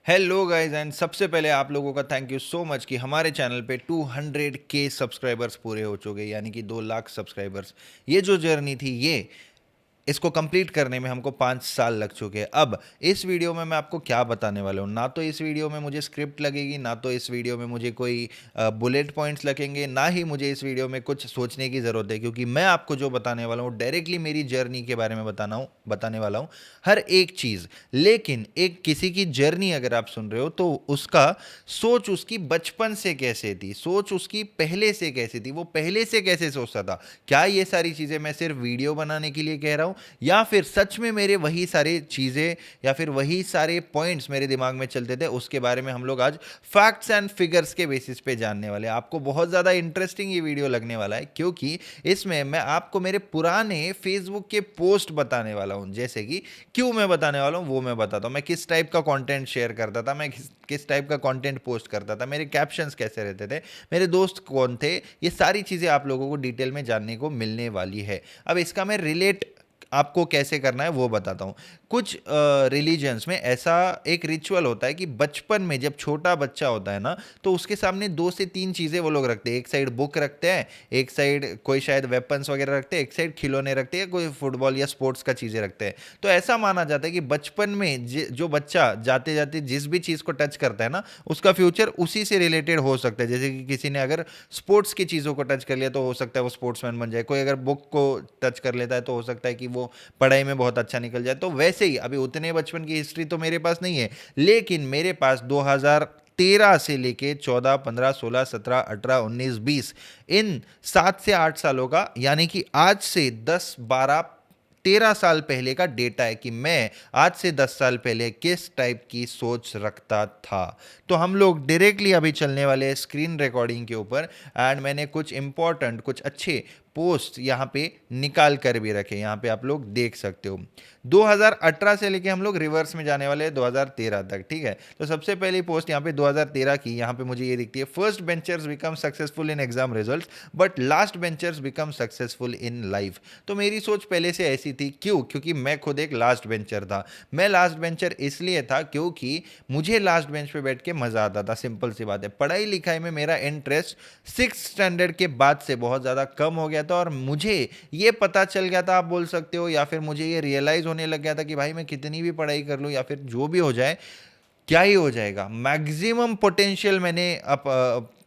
Hello guys and सबसे पहले आप लोगों का थैंक यू सो मच कि हमारे चैनल पे 200K सब्सक्राइबर्स पूरे हो चुके, यानी कि 2 लाख सब्सक्राइबर्स। ये जो जर्नी थी ये इसको कंप्लीट करने में हमको 5 साल लग चुके हैं। अब इस वीडियो में मैं आपको क्या बताने वाला हूँ, ना तो इस वीडियो में मुझे स्क्रिप्ट लगेगी, ना तो इस वीडियो में मुझे कोई बुलेट पॉइंट्स लगेंगे, ना ही मुझे इस वीडियो में कुछ सोचने की ज़रूरत है, क्योंकि मैं आपको जो बताने वाला हूँ डायरेक्टली मेरी जर्नी के बारे में बताने वाला हूँ हर एक चीज़। लेकिन एक किसी की जर्नी अगर आप सुन रहे हो तो उसका सोच उसकी बचपन से कैसे थी, सोच उसकी पहले से कैसे थी, वो पहले से कैसे सोचता था। क्या ये सारी चीज़ें मैं सिर्फ वीडियो बनाने के लिए कह रहा हूँ, या फिर सच में मेरे वही सारी चीज़ें या फिर वही सारे पॉइंट्स मेरे दिमाग में चलते थे, उसके बारे में हम लोग आज फैक्ट्स एंड फिगर्स के बेसिस पे जानने वाले हैं। आपको बहुत ज़्यादा इंटरेस्टिंग ये वीडियो लगने वाला है, क्योंकि इसमें मैं आपको मेरे पुराने फेसबुक के पोस्ट बताने वाला हूँ। जैसे कि क्यों मैं बताने वाला हूँ वो मैं बताता हूँ, मैं किस टाइप का कंटेंट शेयर करता था, मैं किस टाइप का कंटेंट पोस्ट करता था, मेरे कैप्शंस कैसे रहते थे, मेरे दोस्त कौन थे। ये सारी चीज़ें आप लोगों को डिटेल में जानने को मिलने वाली है। अब इसका मैं रिलेट आपको कैसे करना है वो बताता हूँ। कुछ रिलीजन्स में ऐसा एक रिचुअल होता है कि बचपन में जब छोटा बच्चा होता है ना, तो उसके सामने 2 से 3 चीज़ें वो लोग रखते हैं। एक साइड बुक रखते हैं, एक साइड कोई शायद वेपन्स वगैरह रखते हैं, एक साइड खिलौने रखते हैं, कोई फुटबॉल या स्पोर्ट्स का चीज़ें रखते हैं। तो ऐसा माना जाता है कि बचपन में जो बच्चा जाते जाते जिस भी चीज़ को टच करता है ना, उसका फ्यूचर उसी से रिलेटेड हो सकता है। जैसे कि किसी ने अगर स्पोर्ट्स की चीज़ों को टच कर लिया तो हो सकता है वो स्पोर्ट्समैन बन जाए, कोई अगर बुक को टच कर लेता है तो हो सकता है कि वो पढ़ाई में बहुत अच्छा निकल जाए। तो वैसे ही अभी उतने बचपन की हिस्ट्री तो मेरे पास नहीं है, लेकिन मेरे पास 2013 से लेके 14, 15, 16, 17, 18, 19, 20 इन 7 से 8 सालों का, यानी कि आज से 10, 12, 13 साल पहले का डेटा है कि मैं आज से 10 साल पहले किस टाइप की सोच रखता था। तो हम लोग डायरेक्टली अभी चलने वाले हैं स्क्रीन रिकॉर्डिंग के ऊपर। एंड मैंने कुछ इंपॉर्टेंट कुछ अच्छे पोस्ट यहाँ पे निकाल कर भी रखे, यहाँ पे आप लोग देख सकते हो। 2018 से लेके हम लोग रिवर्स में जाने वाले हैं 2013 तक, ठीक है। तो सबसे पहली पोस्ट यहाँ पे 2013 की, यहाँ पे मुझे ये दिखती है, first benchers become successful in exam results but last benchers become successful in life. तो मेरी सोच पहले से ऐसी थी। क्यों? क्योंकि मैं खुद एक लास्ट बेंचर था। मैं लास्ट बेंचर इसलिए था क्योंकि मुझे लास्ट बेंच पे बैठ के मजा आता था। सिंपल सी बात है, पढ़ाई लिखाई में मेरा इंटरेस्ट 6th स्टैंडर्ड के बाद से बहुत ज़्यादा कम हो गया था, और मुझे ये पता चल गया था, आप बोल सकते हो, या फिर मुझे ये रियलाइज़ होने लग गया था कि भाई मैं कितनी भी पढ़ाई कर लूँ या फिर जो भी हो जाए, क्या ही हो जाएगा। मैक्सिमम पोटेंशियल मैंने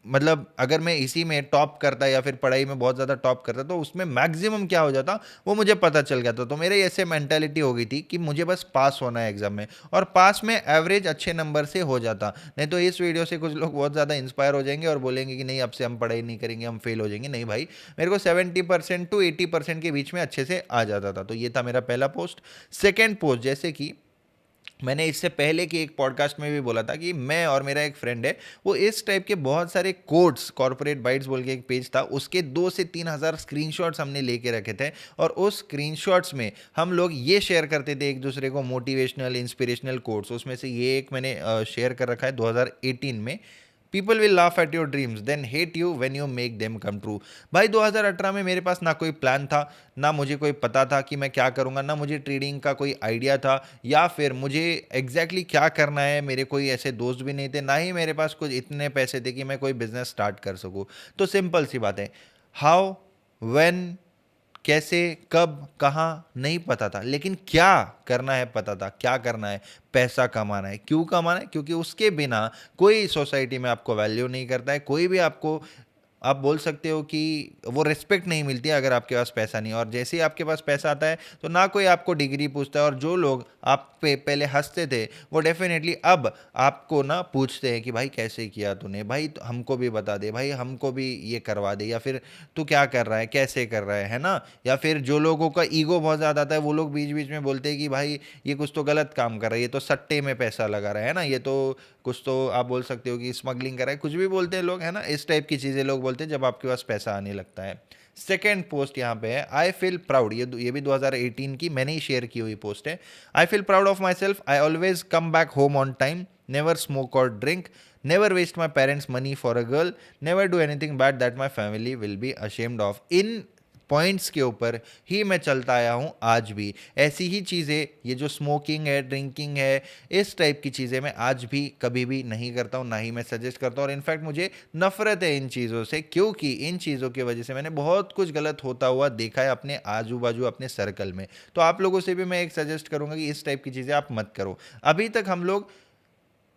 मतलब अगर मैं इसी में टॉप करता या फिर पढ़ाई में बहुत ज़्यादा टॉप करता तो उसमें मैक्सिमम क्या हो जाता वो मुझे पता चल गया था। तो मेरे ऐसे मेंटालिटी हो गई थी कि मुझे बस पास होना है एग्जाम में, और पास में एवरेज अच्छे नंबर से हो जाता। नहीं तो इस वीडियो से कुछ लोग बहुत ज़्यादा इंस्पायर हो जाएंगे और बोलेंगे कि नहीं अब से हम पढ़ाई नहीं करेंगे, हम फेल हो जाएंगे। नहीं भाई, मेरे को 70% टू 80% के बीच में अच्छे से आ जाता था। तो ये था मेरा पहला पोस्ट। सेकेंड पोस्ट, जैसे कि मैंने इससे पहले की एक पॉडकास्ट में भी बोला था कि मैं और मेरा एक फ्रेंड है, वो इस टाइप के बहुत सारे कोड्स, कॉर्पोरेट बाइट्स बोल के एक पेज था, उसके 2 से 3 हज़ार स्क्रीनशॉट्स हमने लेके रखे थे। और उस स्क्रीनशॉट्स में हम लोग ये शेयर करते थे एक दूसरे को, मोटिवेशनल इंस्पिरेशनल कोड्स। उसमें से ये एक मैंने शेयर कर रखा है 2018 में। People will laugh at your dreams then hate you when you make them come true. भाई 2018 में मेरे पास ना कोई प्लान था, ना मुझे कोई पता था कि मैं क्या करूँगा, ना मुझे ट्रेडिंग का कोई आइडिया था, या फिर मुझे एग्जैक्टली क्या करना है। मेरे कोई ऐसे दोस्त भी नहीं थे, ना ही मेरे पास कुछ इतने पैसे थे कि मैं कोई बिजनेस स्टार्ट कर सकूँ। तो सिंपल सी बात है, हाउ, व्हेन, कैसे, कब, कहाँ नहीं पता था, लेकिन क्या करना है पता था। क्या करना है? पैसा कमाना है। क्यों कमाना है? क्योंकि उसके बिना कोई सोसाइटी में आपको वैल्यू नहीं करता है, कोई भी आपको, आप बोल सकते हो कि वो रिस्पेक्ट नहीं मिलती है अगर आपके पास पैसा नहीं है। और जैसे ही आपके पास पैसा आता है तो ना कोई आपको डिग्री पूछता है, और जो लोग आप पे पहले हंसते थे वो डेफिनेटली अब आपको ना पूछते हैं कि भाई कैसे किया तूने, भाई हमको भी बता दे, भाई हमको भी ये करवा दे, या फिर तू क्या कर रहा है, कैसे कर रहा है ना। या फिर जो लोगों का ईगो बहुत ज़्यादा आता है वो लोग बीच बीच में बोलते हैं कि भाई ये कुछ तो गलत काम कर रहा है, ये तो सट्टे में पैसा लगा रहा है ना, ये तो कुछ तो आप बोल सकते हो कि स्मगलिंग कर रहा है, कुछ भी बोलते हैं लोग, है ना। इस टाइप की चीज़ें लोग बोलते हैं जब आपके पास पैसा आने लगता है। सेकेंड पोस्ट यहाँ पे है, आई फील प्राउड। ये भी 2018 की मैंने ही शेयर की हुई पोस्ट है। I feel proud of my self, I always come back home on time, never smoke और drink, never waste my parents money for a girl, never do anything bad that my family will be ashamed of. इन points के ऊपर ही मैं चलता आया हूँ आज भी। ऐसी ही चीज़ें, ये जो स्मोकिंग है, ड्रिंकिंग है, इस टाइप की चीज़ें मैं आज भी कभी भी नहीं करता हूँ, ना ही मैं सजेस्ट करता हूँ। और इनफैक्ट मुझे नफरत है इन चीज़ों से, क्योंकि इन चीज़ों की वजह से मैंने बहुत कुछ गलत होता हुआ देखा है अपने आजू बाजू, अपने सर्कल में। तो आप लोगों से भी मैं एक सजेस्ट करूँगा कि इस टाइप की चीज़ें आप मत करो। अभी तक हम लोग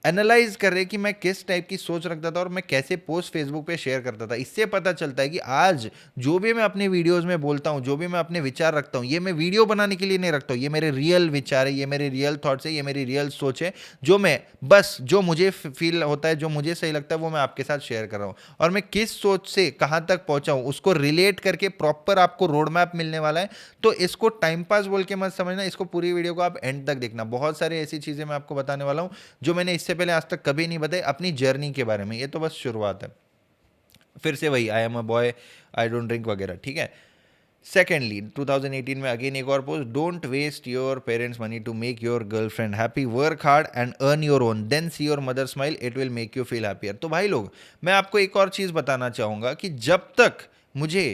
एनालाइज कर रहे कि मैं किस टाइप की सोच रखता था और मैं कैसे पोस्ट फेसबुक पे शेयर करता था। इससे पता चलता है कि आज जो भी मैं अपने वीडियोस में बोलता हूँ, जो भी मैं अपने विचार रखता हूँ, ये मैं वीडियो बनाने के लिए नहीं रखता हूँ। ये मेरे रियल विचार है, ये मेरे रियल थॉट्स है, ये मेरी रियल सोच है, जो मैं बस जो मुझे फील होता है, जो मुझे सही लगता है, वो मैं आपके साथ शेयर कर रहा हूँ। और मैं किस सोच से कहाँ तक पहुँचा हूँ उसको रिलेट करके प्रॉपर आपको रोड मैप मिलने वाला है। तो इसको टाइम पास बोल के मत समझना, इसको पूरी वीडियो को आप एंड तक देखना। बहुत सारी ऐसी चीज़ें मैं आपको बताने वाला हूँ जो मैंने इससे पहले आज तक कभी नहीं बताई अपनी जर्नी के बारे में। ये तो बस शुरुआत है। फिर से वही I am a boy, I don't drink वगैरह, ठीक है। सेकेंडली 2018 में अगेन एक और post, don't waste your parents money to make your girlfriend happy, work hard and earn your own, then see your mother smile, it will make you feel happier. तो भाई लोग, मैं आपको एक और चीज़ बताना चाहूँगा कि जब तक मुझे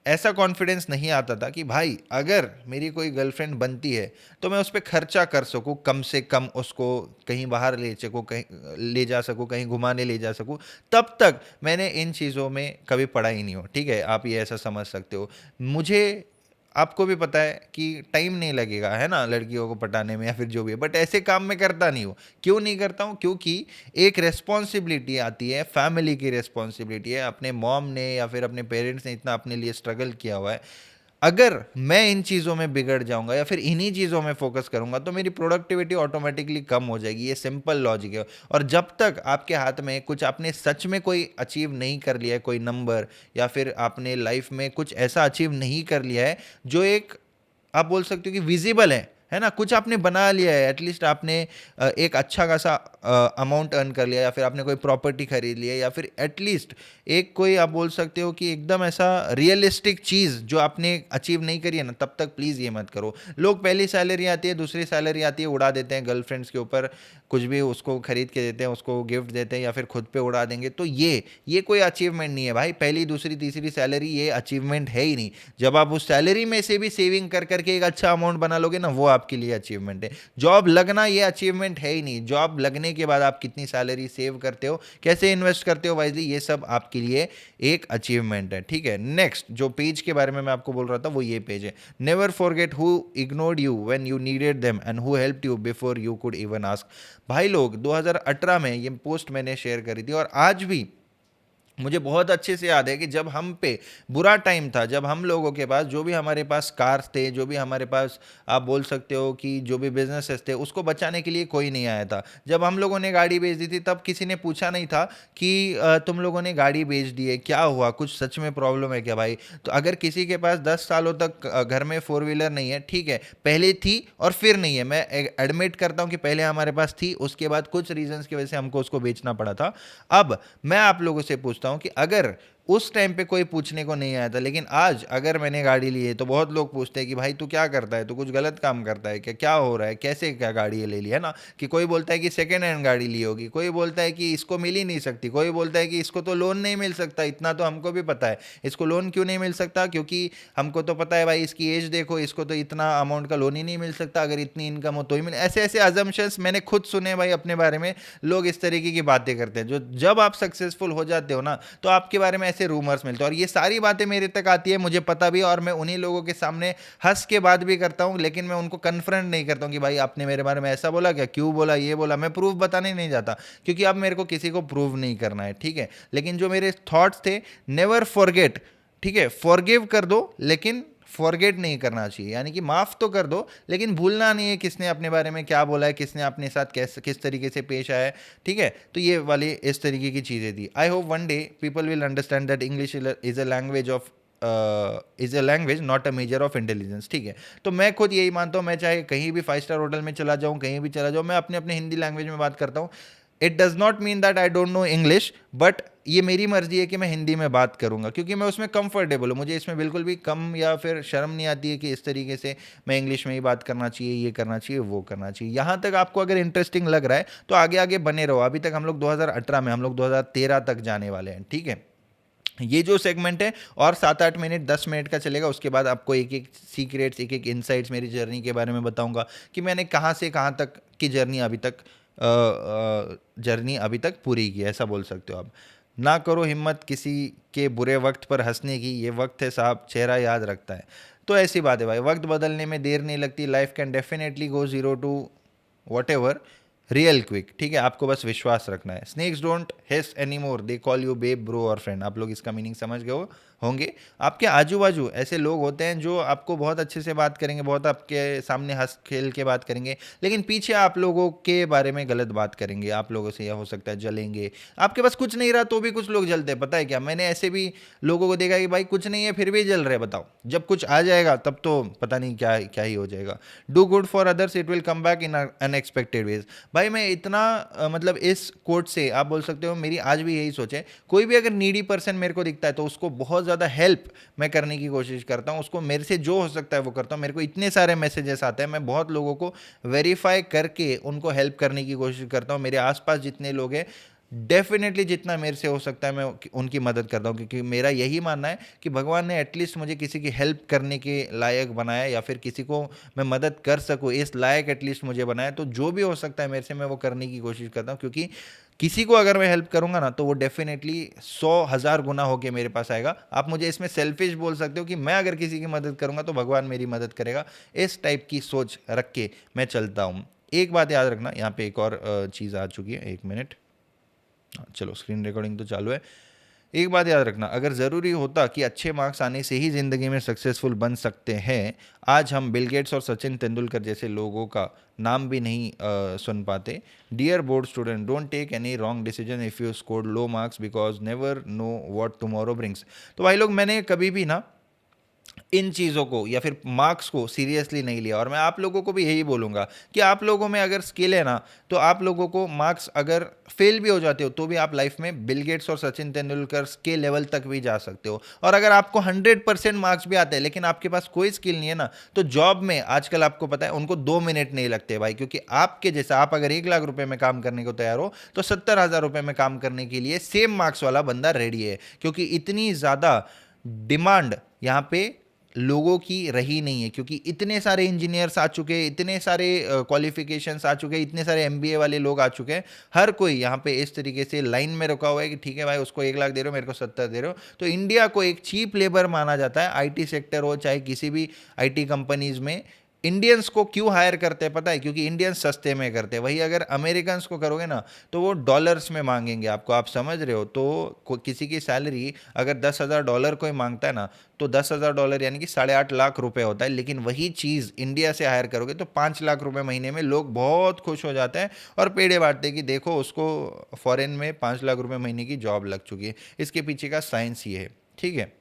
ऐसा कॉन्फिडेंस नहीं आता था कि भाई अगर मेरी कोई गर्लफ्रेंड बनती है तो मैं उस पर खर्चा कर सकूँ, कम से कम उसको कहीं बाहर ले सकूँ, कहीं ले जा सकूँ, कहीं घुमाने ले जा सकूँ, तब तक मैंने इन चीज़ों में कभी पढ़ा ही नहीं हो। ठीक है, आप ये ऐसा समझ सकते हो। मुझे, आपको भी पता है कि टाइम नहीं लगेगा, है ना, लड़कियों को पटाने में या फिर जो भी है, बट ऐसे काम मैं करता नहीं हूँ। क्यों नहीं करता हूँ? क्योंकि एक रेस्पॉन्सिबिलिटी आती है, फैमिली की रेस्पॉन्सिबिलिटी है। अपने मॉम ने या फिर अपने पेरेंट्स ने इतना अपने लिए स्ट्रगल किया हुआ है। अगर मैं इन चीज़ों में बिगड़ जाऊंगा या फिर इन्हीं चीज़ों में फोकस करूंगा तो मेरी प्रोडक्टिविटी ऑटोमेटिकली कम हो जाएगी। ये सिंपल लॉजिक है। और जब तक आपके हाथ में कुछ आपने सच में कोई अचीव नहीं कर लिया है, कोई नंबर, या फिर आपने लाइफ में कुछ ऐसा अचीव नहीं कर लिया है जो एक, आप बोल सकते हो कि विजिबल है ना, कुछ आपने बना लिया है, एटलीस्ट आपने एक अच्छा खासा अमाउंट अर्न कर लिया, या फिर आपने कोई प्रॉपर्टी खरीद लिया, या फिर एटलीस्ट एक कोई, आप बोल सकते हो कि एकदम ऐसा रियलिस्टिक चीज़ जो आपने अचीव नहीं करी है ना, तब तक प्लीज़ ये मत करो। लोग पहली सैलरी आती है, दूसरी सैलरी आती है, उड़ा देते हैं गर्लफ्रेंड्स के ऊपर, कुछ भी उसको खरीद के देते हैं, उसको गिफ्ट देते हैं, या फिर खुद पे उड़ा देंगे। तो ये कोई अचीवमेंट नहीं है भाई। पहली, दूसरी, तीसरी सैलरी ये अचीवमेंट है ही नहीं। जब आप उस सैलरी में से भी सेविंग कर करके एक अच्छा अमाउंट बना लोगे ना, वो आपके लिए अचीवमेंट है। जॉब लगना ये अचीवमेंट है ही नहीं। जॉब लगने के बाद आप कितनी सैलरी सेव करते हो, कैसे इन्वेस्ट करते हो वाइजली, ये सब आपके लिए एक अचीवमेंट है। ठीक है, नेक्स्ट जो पेज के बारे में मैं आपको बोल रहा था वो ये पेज है। Never forget who ignored you when you needed them and who helped you before you could even ask. भाई लोग, 2018 में ये पोस्ट मैंने शेयर करी थी और आज भी मुझे बहुत अच्छे से याद है कि जब हम पे बुरा टाइम था, जब हम लोगों के पास, जो भी हमारे पास कार्स थे, जो भी हमारे पास, आप बोल सकते हो कि जो भी बिजनेसेस थे, उसको बचाने के लिए कोई नहीं आया था। जब हम लोगों ने गाड़ी बेच दी थी तब किसी ने पूछा नहीं था कि तुम लोगों ने गाड़ी बेच दी है, क्या हुआ, कुछ सच में प्रॉब्लम है क्या भाई। तो अगर किसी के पास 10 सालों तक घर में 4 व्हीलर नहीं है, ठीक है, पहले थी और फिर नहीं है, मैं एडमिट करता हूँ कि पहले हमारे पास थी, उसके बाद कुछ रीजंस की वजह से हमको उसको बेचना पड़ा था। अब मैं आप लोगों से पूछता हूं कि अगर उस टाइम पे कोई पूछने को नहीं आया था, लेकिन आज अगर मैंने गाड़ी ली है तो बहुत लोग पूछते हैं कि भाई तू क्या करता है, तू कुछ गलत काम करता है क्या, क्या हो रहा है, कैसे क्या गाड़ी ये ले ली, है ना। कि कोई बोलता है कि सेकेंड हैंड गाड़ी ली होगी, कोई बोलता है कि इसको मिल ही नहीं सकती, कोई बोलता है कि इसको तो लोन नहीं मिल सकता। इतना तो हमको भी पता है, इसको लोन क्यों नहीं मिल सकता, क्योंकि हमको तो पता है भाई इसकी एज देखो, इसको तो इतना अमाउंट का लोन ही नहीं मिल सकता, अगर इतनी इनकम हो तो ही मिले। ऐसे ऐसे अजम्पशंस मैंने खुद सुने भाई अपने बारे में। लोग इस तरीके की बातें करते हैं, जो जब आप सक्सेसफुल हो जाते हो ना तो आपके बारे में ऐसे रूमर्स मिलते हैं। और ये सारी बातें मेरे तक आती है, मुझे पता भी है, और मैं उन्हीं लोगों के सामने हंस के बात भी करता हूं, लेकिन मैं उनको कन्फ्रंट नहीं करता हूं कि भाई आपने मेरे बारे में ऐसा बोला क्या, क्यों बोला, ये बोला। मैं प्रूफ बताने नहीं जाता, क्योंकि अब मेरे को किसी को प्रूव नहीं करना है। ठीक है, लेकिन जो मेरे थॉट्स थे, नेवर फॉरगेट, ठीक है, फॉरगिव कर दो लेकिन फॉरगेट नहीं करना चाहिए, यानी कि माफ़ तो कर दो लेकिन भूलना नहीं है किसने अपने बारे में क्या बोला है, किसने अपने साथ किस तरीके से पेश आया है। ठीक है, तो ये वाली इस तरीके की चीज़ें थी। I hope one day people will understand that English is a language of is a language not a measure of intelligence. ठीक है, तो मैं खुद यही मानता हूँ, मैं चाहे कहीं भी 5 स्टार होटल में चला जाऊँ, कहीं भी चला जाऊँ, मैं अपने अपने हिंदी लैंग्वेज में बात करता हूँ। It does not mean that I don't know English, but ये मेरी मर्जी है कि मैं हिंदी में बात करूंगा, क्योंकि मैं उसमें कंफर्टेबल हूँ। मुझे इसमें बिल्कुल भी कम या फिर शर्म नहीं आती है कि इस तरीके से मैं इंग्लिश में ही बात करना चाहिए, ये करना चाहिए, वो करना चाहिए। यहाँ तक आपको अगर इंटरेस्टिंग लग रहा है तो आगे आगे बने रहो। अभी तक हम लोग 2018 में, हम लोग 2013 तक जाने वाले हैं। ठीक है, ये जो सेगमेंट है और 7-8 मिनट 10 मिनट का चलेगा, उसके बाद आपको एक एक सीक्रेट्स, एक एक इनसाइट्स मेरी जर्नी के बारे में बताऊंगा कि मैंने कहाँ से कहाँ तक की जर्नी अभी तक पूरी की है, ऐसा बोल सकते हो आप। ना करो हिम्मत किसी के बुरे वक्त पर हंसने की, ये वक्त है साहब चेहरा याद रखता है। तो ऐसी बात है भाई, वक्त बदलने में देर नहीं लगती, life can definitely go zero to whatever real quick, ठीक है, आपको बस विश्वास रखना है। Snakes don't hiss anymore, they call you babe bro और फ्रेंड। आप लोग इसका मीनिंग समझ गए होंगे। आपके आजू बाजू ऐसे लोग होते हैं जो आपको बहुत अच्छे से बात करेंगे, बहुत आपके सामने हंस खेल के बात करेंगे, लेकिन पीछे आप लोगों के बारे में गलत बात करेंगे, आप लोगों से यह हो सकता है जलेंगे। आपके पास कुछ नहीं रहा तो भी कुछ लोग जलते हैं, पता है क्या, मैंने ऐसे भी लोगों को देखा कि भाई कुछ नहीं है फिर भी जल रहे, बताओ जब कुछ आ जाएगा तब तो पता नहीं क्या क्या ही हो जाएगा। Do good for others it will come back in unexpected ways. भाई मैं इतना मतलब इस कोट से आप बोल सकते हो मेरी आज भी यही सोच है, कोई भी अगर नीडी पर्सन मेरे को दिखता है तो उसको बहुत ज़्यादा हेल्प मैं करने की कोशिश करता हूँ, उसको मेरे से जो हो सकता है वो करता हूँ। मेरे को इतने सारे मैसेजेस आते हैं, मैं बहुत लोगों को वेरीफाई करके उनको हेल्प करने की कोशिश करता हूँ। मेरे आसपास जितने लोग हैं डेफिनेटली जितना मेरे से हो सकता है मैं उनकी मदद करता हूँ, क्योंकि मेरा यही मानना है कि भगवान ने एटलीस्ट मुझे किसी की हेल्प करने के लायक बनाया, या फिर किसी को मैं मदद कर सकूँ इस लायक एटलीस्ट मुझे बनाया। तो जो भी हो सकता है मेरे से मैं वो करने की कोशिश करता हूँ, क्योंकि किसी को अगर मैं हेल्प करूंगा ना तो वो डेफिनेटली 100,000 गुना होके मेरे पास आएगा। आप मुझे इसमें सेल्फिश बोल सकते हो कि मैं अगर किसी की मदद करूंगा तो भगवान मेरी मदद करेगा, इस टाइप की सोच रख के मैं चलता हूँ। एक बात याद रखना, यहाँ पे एक और चीज़ आ चुकी है, 1 मिनट। चलो स्क्रीन रिकॉर्डिंग तो चालू है। एक बात याद रखना, अगर ज़रूरी होता कि अच्छे मार्क्स आने से ही ज़िंदगी में सक्सेसफुल बन सकते हैं, आज हम बिल गेट्स और सचिन तेंदुलकर जैसे लोगों का नाम भी नहीं सुन पाते। Dear board student, don't take any wrong decision if you scored low marks because never know what tomorrow brings. तो भाई लोग, मैंने कभी भी ना इन चीज़ों को या फिर मार्क्स को सीरियसली नहीं लिया, और मैं आप लोगों को भी यही बोलूँगा कि आप लोगों में अगर स्किल है ना, तो आप लोगों को मार्क्स अगर फेल भी हो जाते हो तो भी आप लाइफ में बिल गेट्स और सचिन तेंदुलकर के लेवल तक भी जा सकते हो। और अगर आपको 100% मार्क्स भी आते हैं लेकिन आपके पास कोई स्किल नहीं है ना, तो जॉब में आजकल आपको पता है उनको 2 मिनट नहीं लगते भाई, क्योंकि आपके जैसा आप अगर 1 लाख रुपए में काम करने को तैयार हो तो 70,000 रुपए में काम करने के लिए सेम मार्क्स वाला बंदा रेडी है, क्योंकि इतनी ज़्यादा डिमांड यहाँ पे लोगों की रही नहीं है, क्योंकि इतने सारे इंजीनियर्स आ चुके हैं, इतने सारे क्वालिफिकेशंस आ चुके हैं, इतने सारे एमबीए वाले लोग आ चुके हैं। हर कोई यहाँ पे इस तरीके से लाइन में रुका हुआ है कि ठीक है भाई, उसको 1 लाख दे रहे हो, मेरे को 70 दे रहे हो। तो इंडिया को एक चीप लेबर माना जाता है, आईटी सेक्टर हो चाहे किसी भी आईटी कंपनीज में। इंडियंस को क्यों हायर करते हैं पता है, क्योंकि इंडियंस सस्ते में करते हैं। वही अगर अमेरिकन्स को करोगे ना तो वो डॉलर्स में मांगेंगे आपको, आप समझ रहे हो। तो किसी की सैलरी अगर $10,000 कोई मांगता है ना, तो $10,000 यानी कि 8.5 लाख होता है। लेकिन वही चीज़ इंडिया से हायर करोगे तो 5 लाख रुपए महीने में, लोग बहुत खुश हो जाते हैं और पेड़े बांटते हैं कि देखो उसको फॉरेन में 5 लाख रुपए महीने की जॉब लग चुकी है। इसके पीछे का साइंस ये है, ठीक है।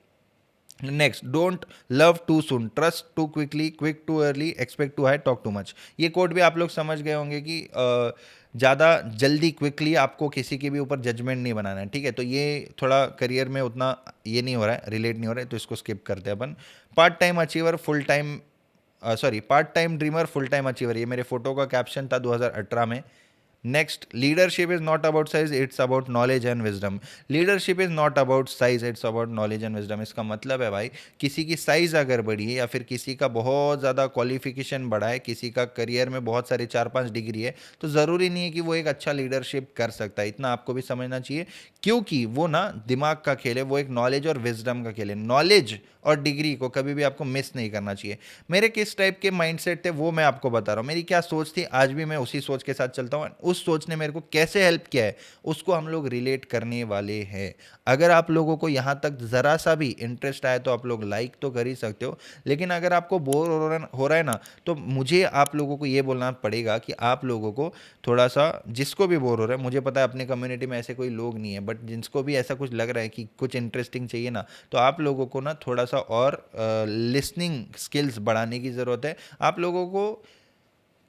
Next, don't love too soon, trust too quickly, quick too early, expect too high, talk too much. ये कोड भी आप लोग समझ गए होंगे कि ज़्यादा जल्दी क्विकली आपको किसी के भी ऊपर जजमेंट नहीं बनाना है, ठीक है। तो ये थोड़ा करियर में उतना ये नहीं हो रहा है, रिलेट नहीं हो रहा है, तो इसको स्किप करते हैं अपन। Part time achiever full time, sorry, part time dreamer full time achiever, ये मेरे फोटो का कैप्शन था 2018 में। Next, leadership is not about size, it's about knowledge and wisdom. Leadership is not about size, it's about knowledge and wisdom. इसका मतलब है भाई, किसी की साइज अगर बड़ी है या फिर किसी का बहुत ज़्यादा क्वालिफिकेशन बढ़ा है, किसी का करियर में बहुत सारी 4-5 डिग्री है, तो ज़रूरी नहीं है कि वो एक अच्छा लीडरशिप कर सकता है। इतना आपको भी समझना चाहिए, क्योंकि वो ना दिमाग का खेल है, वो एक नॉलेज और विजडम का खेल है। नॉलेज और डिग्री को कभी भी आपको मिस नहीं करना चाहिए। मेरे किस टाइप के माइंडसेट थे वो मैं आपको बता रहा हूँ, मेरी क्या सोच थी, आज भी मैं उसी सोच के साथ चलता हूँ। उस सोच ने मेरे को कैसे हेल्प किया है उसको हम लोग रिलेट करने वाले हैं। अगर आप लोगों को यहाँ तक ज़रा सा भी इंटरेस्ट आए तो आप लोग लाइक तो कर ही सकते हो, लेकिन अगर आपको बोर हो रहा है ना, तो मुझे आप लोगों को ये बोलना पड़ेगा कि आप लोगों को थोड़ा सा, जिसको भी बोर हो रहा है, मुझे पता है अपने कम्युनिटी में ऐसे कोई लोग नहीं है, बट जिसको भी ऐसा कुछ लग रहा है कि कुछ इंटरेस्टिंग चाहिए ना, तो आप लोगों को ना थोड़ा सा और लिसनिंग स्किल्स बढ़ाने की ज़रूरत है। आप लोगों को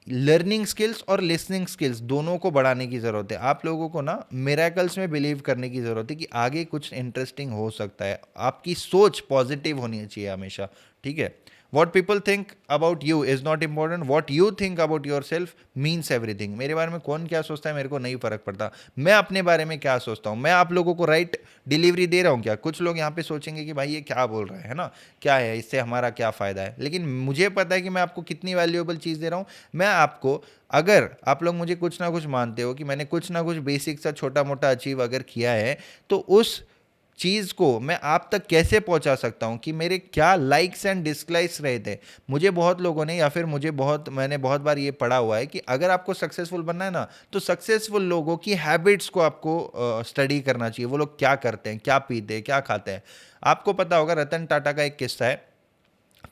लर्निंग स्किल्स और लिसनिंग स्किल्स दोनों को बढ़ाने की ज़रूरत है। आप लोगों को ना मिरेकल्स में बिलीव करने की ज़रूरत है कि आगे कुछ इंटरेस्टिंग हो सकता है। आपकी सोच पॉजिटिव होनी चाहिए हमेशा, ठीक है। What people think about you is not important, what you think about your self means everything. मेरे बारे में कौन क्या सोचता है मेरे को नहीं फ़र्क पड़ता, मैं अपने बारे में क्या सोचता हूँ। मैं आप लोगों को राइट डिलीवरी दे रहा हूँ क्या? कुछ लोग यहाँ पे सोचेंगे कि भाई ये क्या बोल रहा है ना, क्या है इससे हमारा क्या फ़ायदा है, लेकिन मुझे पता है कि मैं आपको कितनी वैल्यूएबल चीज़ दे रहा हूँ। मैं आपको, अगर आप लोग मुझे कुछ ना कुछ मानते हो कि मैंने कुछ ना कुछ बेसिक सा छोटा मोटा अचीव अगर किया है, तो उस चीज़ को मैं आप तक कैसे पहुंचा सकता हूं कि मेरे क्या लाइक्स एंड डिसलाइक्स रहे थे। मुझे बहुत लोगों ने, या फिर मैंने बहुत बार ये पढ़ा हुआ है कि अगर आपको सक्सेसफुल बनना है ना, तो सक्सेसफुल लोगों की हैबिट्स को आपको स्टडी करना चाहिए। वो लोग क्या करते हैं, क्या पीते हैं, क्या खाते हैं। आपको पता होगा रतन टाटा का एक किस्सा है।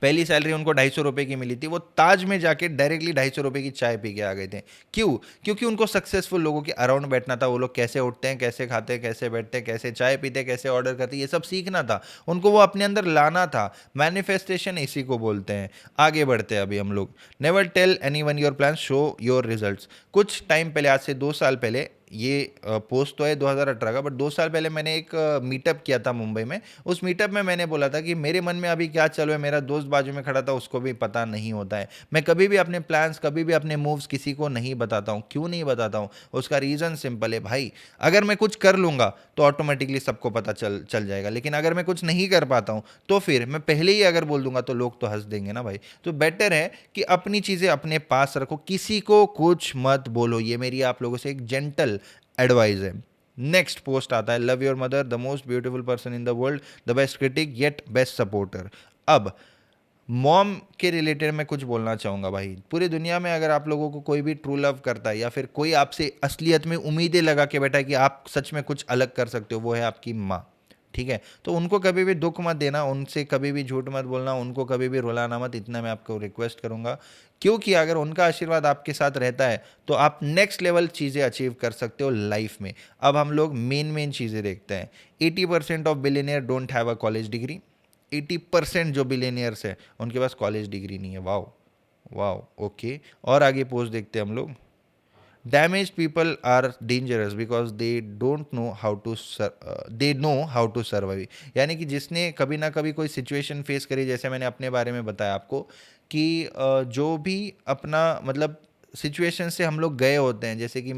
पहली सैलरी उनको 250 रुपए की मिली थी, वो ताज में जाके डायरेक्टली 250 रुपए की चाय पी के आ गए थे। क्यों? क्योंकि उनको सक्सेसफुल लोगों के अराउंड बैठना था। वो लोग कैसे उठते हैं, कैसे खाते हैं, कैसे बैठते हैं, कैसे चाय पीते हैं, कैसे ऑर्डर करते हैं, ये सब सीखना था उनको, वो अपने अंदर लाना था। मैनिफेस्टेशन इसी को बोलते हैं। आगे बढ़ते हैं अभी हम लोग। Never tell anyone your plan, show your result. कुछ टाइम पहले, आज से 2 साल पहले, ये पोस्ट तो है 2018 का, बट 2 साल पहले मैंने एक मीटअप किया था मुंबई में। उस मीटअप में मैंने बोला था कि मेरे मन में अभी क्या चल रहा है, मेरा दोस्त बाजू में खड़ा था, उसको भी पता नहीं होता है। मैं कभी भी अपने प्लान्स, कभी भी अपने मूव्स किसी को नहीं बताता हूँ। क्यों नहीं बताता हूँ? उसका रीज़न सिंपल है भाई, अगर मैं कुछ कर लूँगा तो ऑटोमेटिकली सबको पता चल चल जाएगा, लेकिन अगर मैं कुछ नहीं कर पाता हूँ तो फिर मैं पहले ही अगर बोल दूंगा तो लोग तो हंस देंगे ना भाई। तो बेटर है कि अपनी चीज़ें अपने पास रखो, किसी को कुछ मत बोलो। ये मेरी आप लोगों से एक जेंटल एडवाइस है। नेक्स्ट पोस्ट आता है, love your mother, the most beautiful person in the world, the best critic yet best supporter. अब मॉम के रिलेटेड मैं कुछ बोलना चाहूँगा भाई। पूरी दुनिया में अगर आप लोगों को कोई भी ट्रू लव करता है, या फिर कोई आपसे असलियत में उम्मीदें लगा के बैठा है कि आप सच में कुछ अलग कर सकते हो, वो है आपकी माँ। ठीक है? तो उनको कभी भी दुख मत देना, उनसे कभी भी झूठ मत बोलना, उनको कभी भी रुलाना मत, इतना मैं आपको रिक्वेस्ट करूंगा। क्योंकि अगर उनका आशीर्वाद आपके साथ रहता है तो आप नेक्स्ट लेवल चीज़ें अचीव कर सकते हो लाइफ में। अब हम लोग मेन चीज़ें देखते हैं। 80% of billionaire don't have a college degree. 80% जो बिलियनियर्स हैं उनके पास कॉलेज डिग्री नहीं है। Wow, wow, okay. और आगे पोस्ट देखते हैं हम लोग। damaged people are dangerous because they don't know how to they know how to survive। यानी कि जिसने कभी ना कभी कोई सिचुएशन फेस करी, जैसे मैंने अपने बारे में बताया आपको कि जो भी अपना मतलब सिचुएशन से हम लोग गए होते हैं, जैसे कि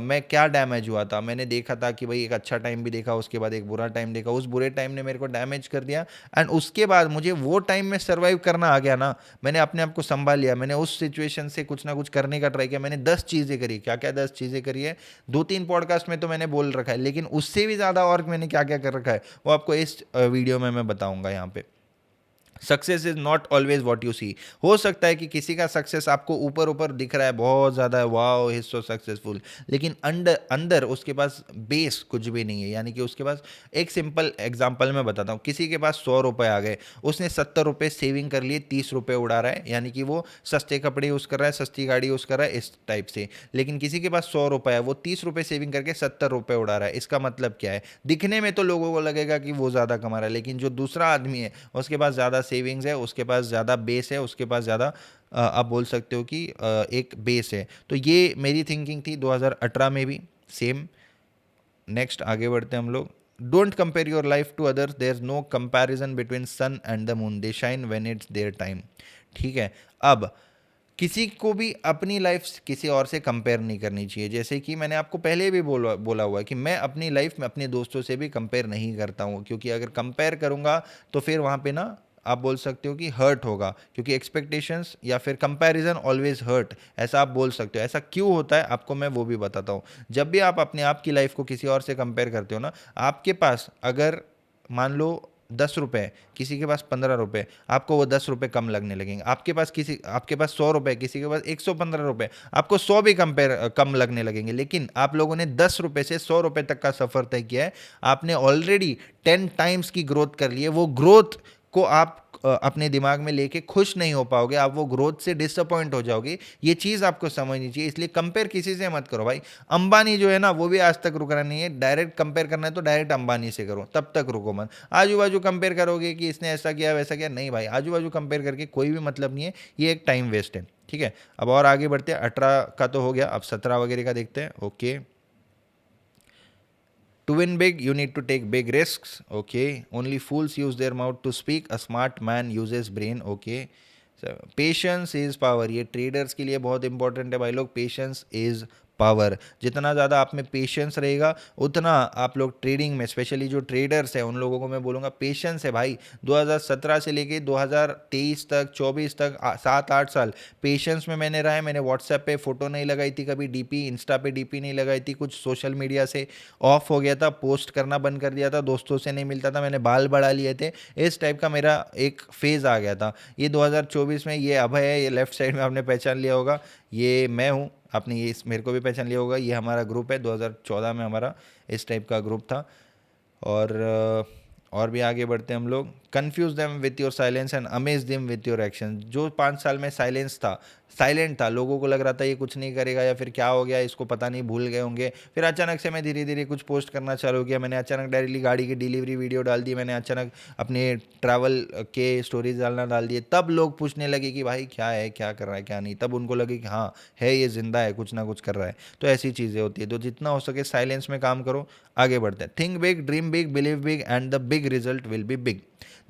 मैं क्या डैमेज हुआ था, मैंने देखा था कि भाई एक अच्छा टाइम भी देखा, उसके बाद एक बुरा टाइम देखा, उस बुरे टाइम ने मेरे को डैमेज कर दिया, एंड उसके बाद मुझे वो टाइम में सर्वाइव करना आ गया ना। मैंने अपने आप को संभाल लिया, मैंने उस सिचुएशन से कुछ ना कुछ करने का ट्राई किया। मैंने 10 चीज़ें करी। क्या क्या 10 चीज़ें करी है? 2-3 पॉडकास्ट में तो मैंने बोल रखा है, लेकिन उससे भी ज़्यादा और मैंने क्या क्या कर रखा है वो आपको इस वीडियो में मैं बताऊंगा यहाँ पे। Success is not always what you see. हो सकता है कि किसी का सक्सेस आपको ऊपर ऊपर दिख रहा है, बहुत ज़्यादा है, वाओ ही सो सक्सेसफुल, लेकिन अंदर अंदर उसके पास बेस कुछ भी नहीं है। यानी कि उसके पास, एक सिंपल एग्जांपल मैं बताता हूँ, किसी के पास 100 रुपये आ गए, उसने 70 रुपये सेविंग कर लिए, 30 रुपये उड़ा रहा है, यानी कि वो सस्ते कपड़े यूज़ कर रहा है, सस्ती गाड़ी यूज़ कर रहा है, इस टाइप से। लेकिन किसी के पास 100 रुपये है, वो 30 रुपये सेविंग करके 70 रुपये उड़ा रहा है। इसका मतलब क्या है? दिखने में तो लोगों को लगेगा कि वो ज़्यादा कमा रहा है, लेकिन जो दूसरा आदमी है उसके पास ज़्यादा सेविंग्स है, उसके पास ज़्यादा बेस है, उसके पास ज़्यादा आप बोल सकते हो कि एक बेस है। तो ये मेरी थिंकिंग थी 2018 में भी सेम। नेक्स्ट आगे बढ़ते हैं हम लोग। Don't compare your life to others, there is no comparison between sun and the moon, they shine when it's their time. ठीक है? अब किसी को भी अपनी लाइफ किसी और से कंपेयर नहीं करनी चाहिए। जैसे कि मैंने आपको पहले भी बोला हुआ है कि मैं अपनी लाइफ में अपने दोस्तों से भी कंपेयर नहीं करता हूँ, क्योंकि अगर कंपेयर करूँगा तो फिर वहाँ पे ना आप बोल सकते हो कि हर्ट होगा, क्योंकि एक्सपेक्टेशंस या फिर कंपैरिजन ऑलवेज हर्ट, ऐसा आप बोल सकते हो। ऐसा क्यों होता है आपको मैं वो भी बताता हूँ। जब भी आप अपने आप की लाइफ को किसी और से कंपेयर करते हो ना, आपके पास अगर मान लो 10 रुपये, किसी के पास 15 रुपये, आपको वो 10 रुपये कम लगने लगेंगे। आपके पास 100 रुपये, किसी के पास 115 रुपये, आपको 100 भी कम लगने लगेंगे। लेकिन आप लोगों ने 10 रुपये से 100 रुपये तक का सफ़र तय किया है। आपने ऑलरेडी 10 टाइम्स की ग्रोथ कर ली है। वो ग्रोथ को आप अपने दिमाग में लेके खुश नहीं हो पाओगे, आप वो ग्रोथ से डिसअपॉइंट हो जाओगे। ये चीज़ आपको समझनी चाहिए, इसलिए कंपेयर किसी से मत करो भाई। अंबानी जो है ना, वो भी आज तक रुका नहीं है। डायरेक्ट कंपेयर करना है तो डायरेक्ट अंबानी से करो, तब तक रुको मत। आजू बाजू कंपेयर करोगे कि इसने ऐसा किया वैसा किया, नहीं भाई, आजू बाजू कंपेयर करके कोई भी मतलब नहीं है, ये एक टाइम वेस्ट है। ठीक है? अब और आगे बढ़ते हैं। 18 का तो हो गया, अब 17 वगैरह का देखते हैं। Okay, To win big, you need to take big risks. Okay. Only fools use their mouth to speak. A smart man uses brain. Okay. So, patience is power, ये ट्रेडर्स के लिए बहुत इंपॉर्टेंट है भाई लोग. Patience is power. जितना ज़्यादा आप में पेशेंस रहेगा उतना आप लोग ट्रेडिंग में, स्पेशली जो ट्रेडर्स हैं उन लोगों को मैं बोलूँगा पेशेंस है भाई. 2017 से लेके 2023 तक 24 तक 7-8 साल पेशेंस में मैंने रहा है. मैंने व्हाट्सएप पे फ़ोटो नहीं लगाई थी कभी डीपी, इंस्टा पे डीपी नहीं लगाई थी, कुछ सोशल मीडिया से ऑफ हो गया था, पोस्ट करना बंद कर दिया था, दोस्तों से नहीं मिलता था, मैंने बाल बढ़ा लिए थे. इस टाइप का मेरा एक फेज़ आ गया था. ये 2024 में ये अभय है, ये लेफ्ट साइड में आपने पहचान लिया होगा, ये मैं हूँ. आपने ये मेरे को भी पहचान लिया होगा, ये हमारा ग्रुप है. 2014 में हमारा इस टाइप का ग्रुप था. और भी आगे बढ़ते हैं हम लोग. Confuse them with your silence and amaze them with your action. जो 5 साल में साइलेंट था, लोगों को लग रहा था ये कुछ नहीं करेगा या फिर क्या हो गया इसको पता नहीं, भूल गए होंगे. फिर अचानक से मैं धीरे धीरे कुछ पोस्ट करना चालू किया. मैंने अचानक डायरेक्टली गाड़ी की डिलीवरी वीडियो डाल दी, मैंने अचानक अपने ट्रैवल के स्टोरीज डाल दिए. तब लोग पूछने लगे कि भाई क्या है, क्या कर रहा है, क्या नहीं. तब उनको लगे कि हाँ है, ये जिंदा है, कुछ ना कुछ कर रहा है. तो ऐसी चीज़ें होती है. तो जितना हो सके साइलेंस में काम करो. आगे बढ़ते हैं. Think big, dream big, believe big and the big result will be big.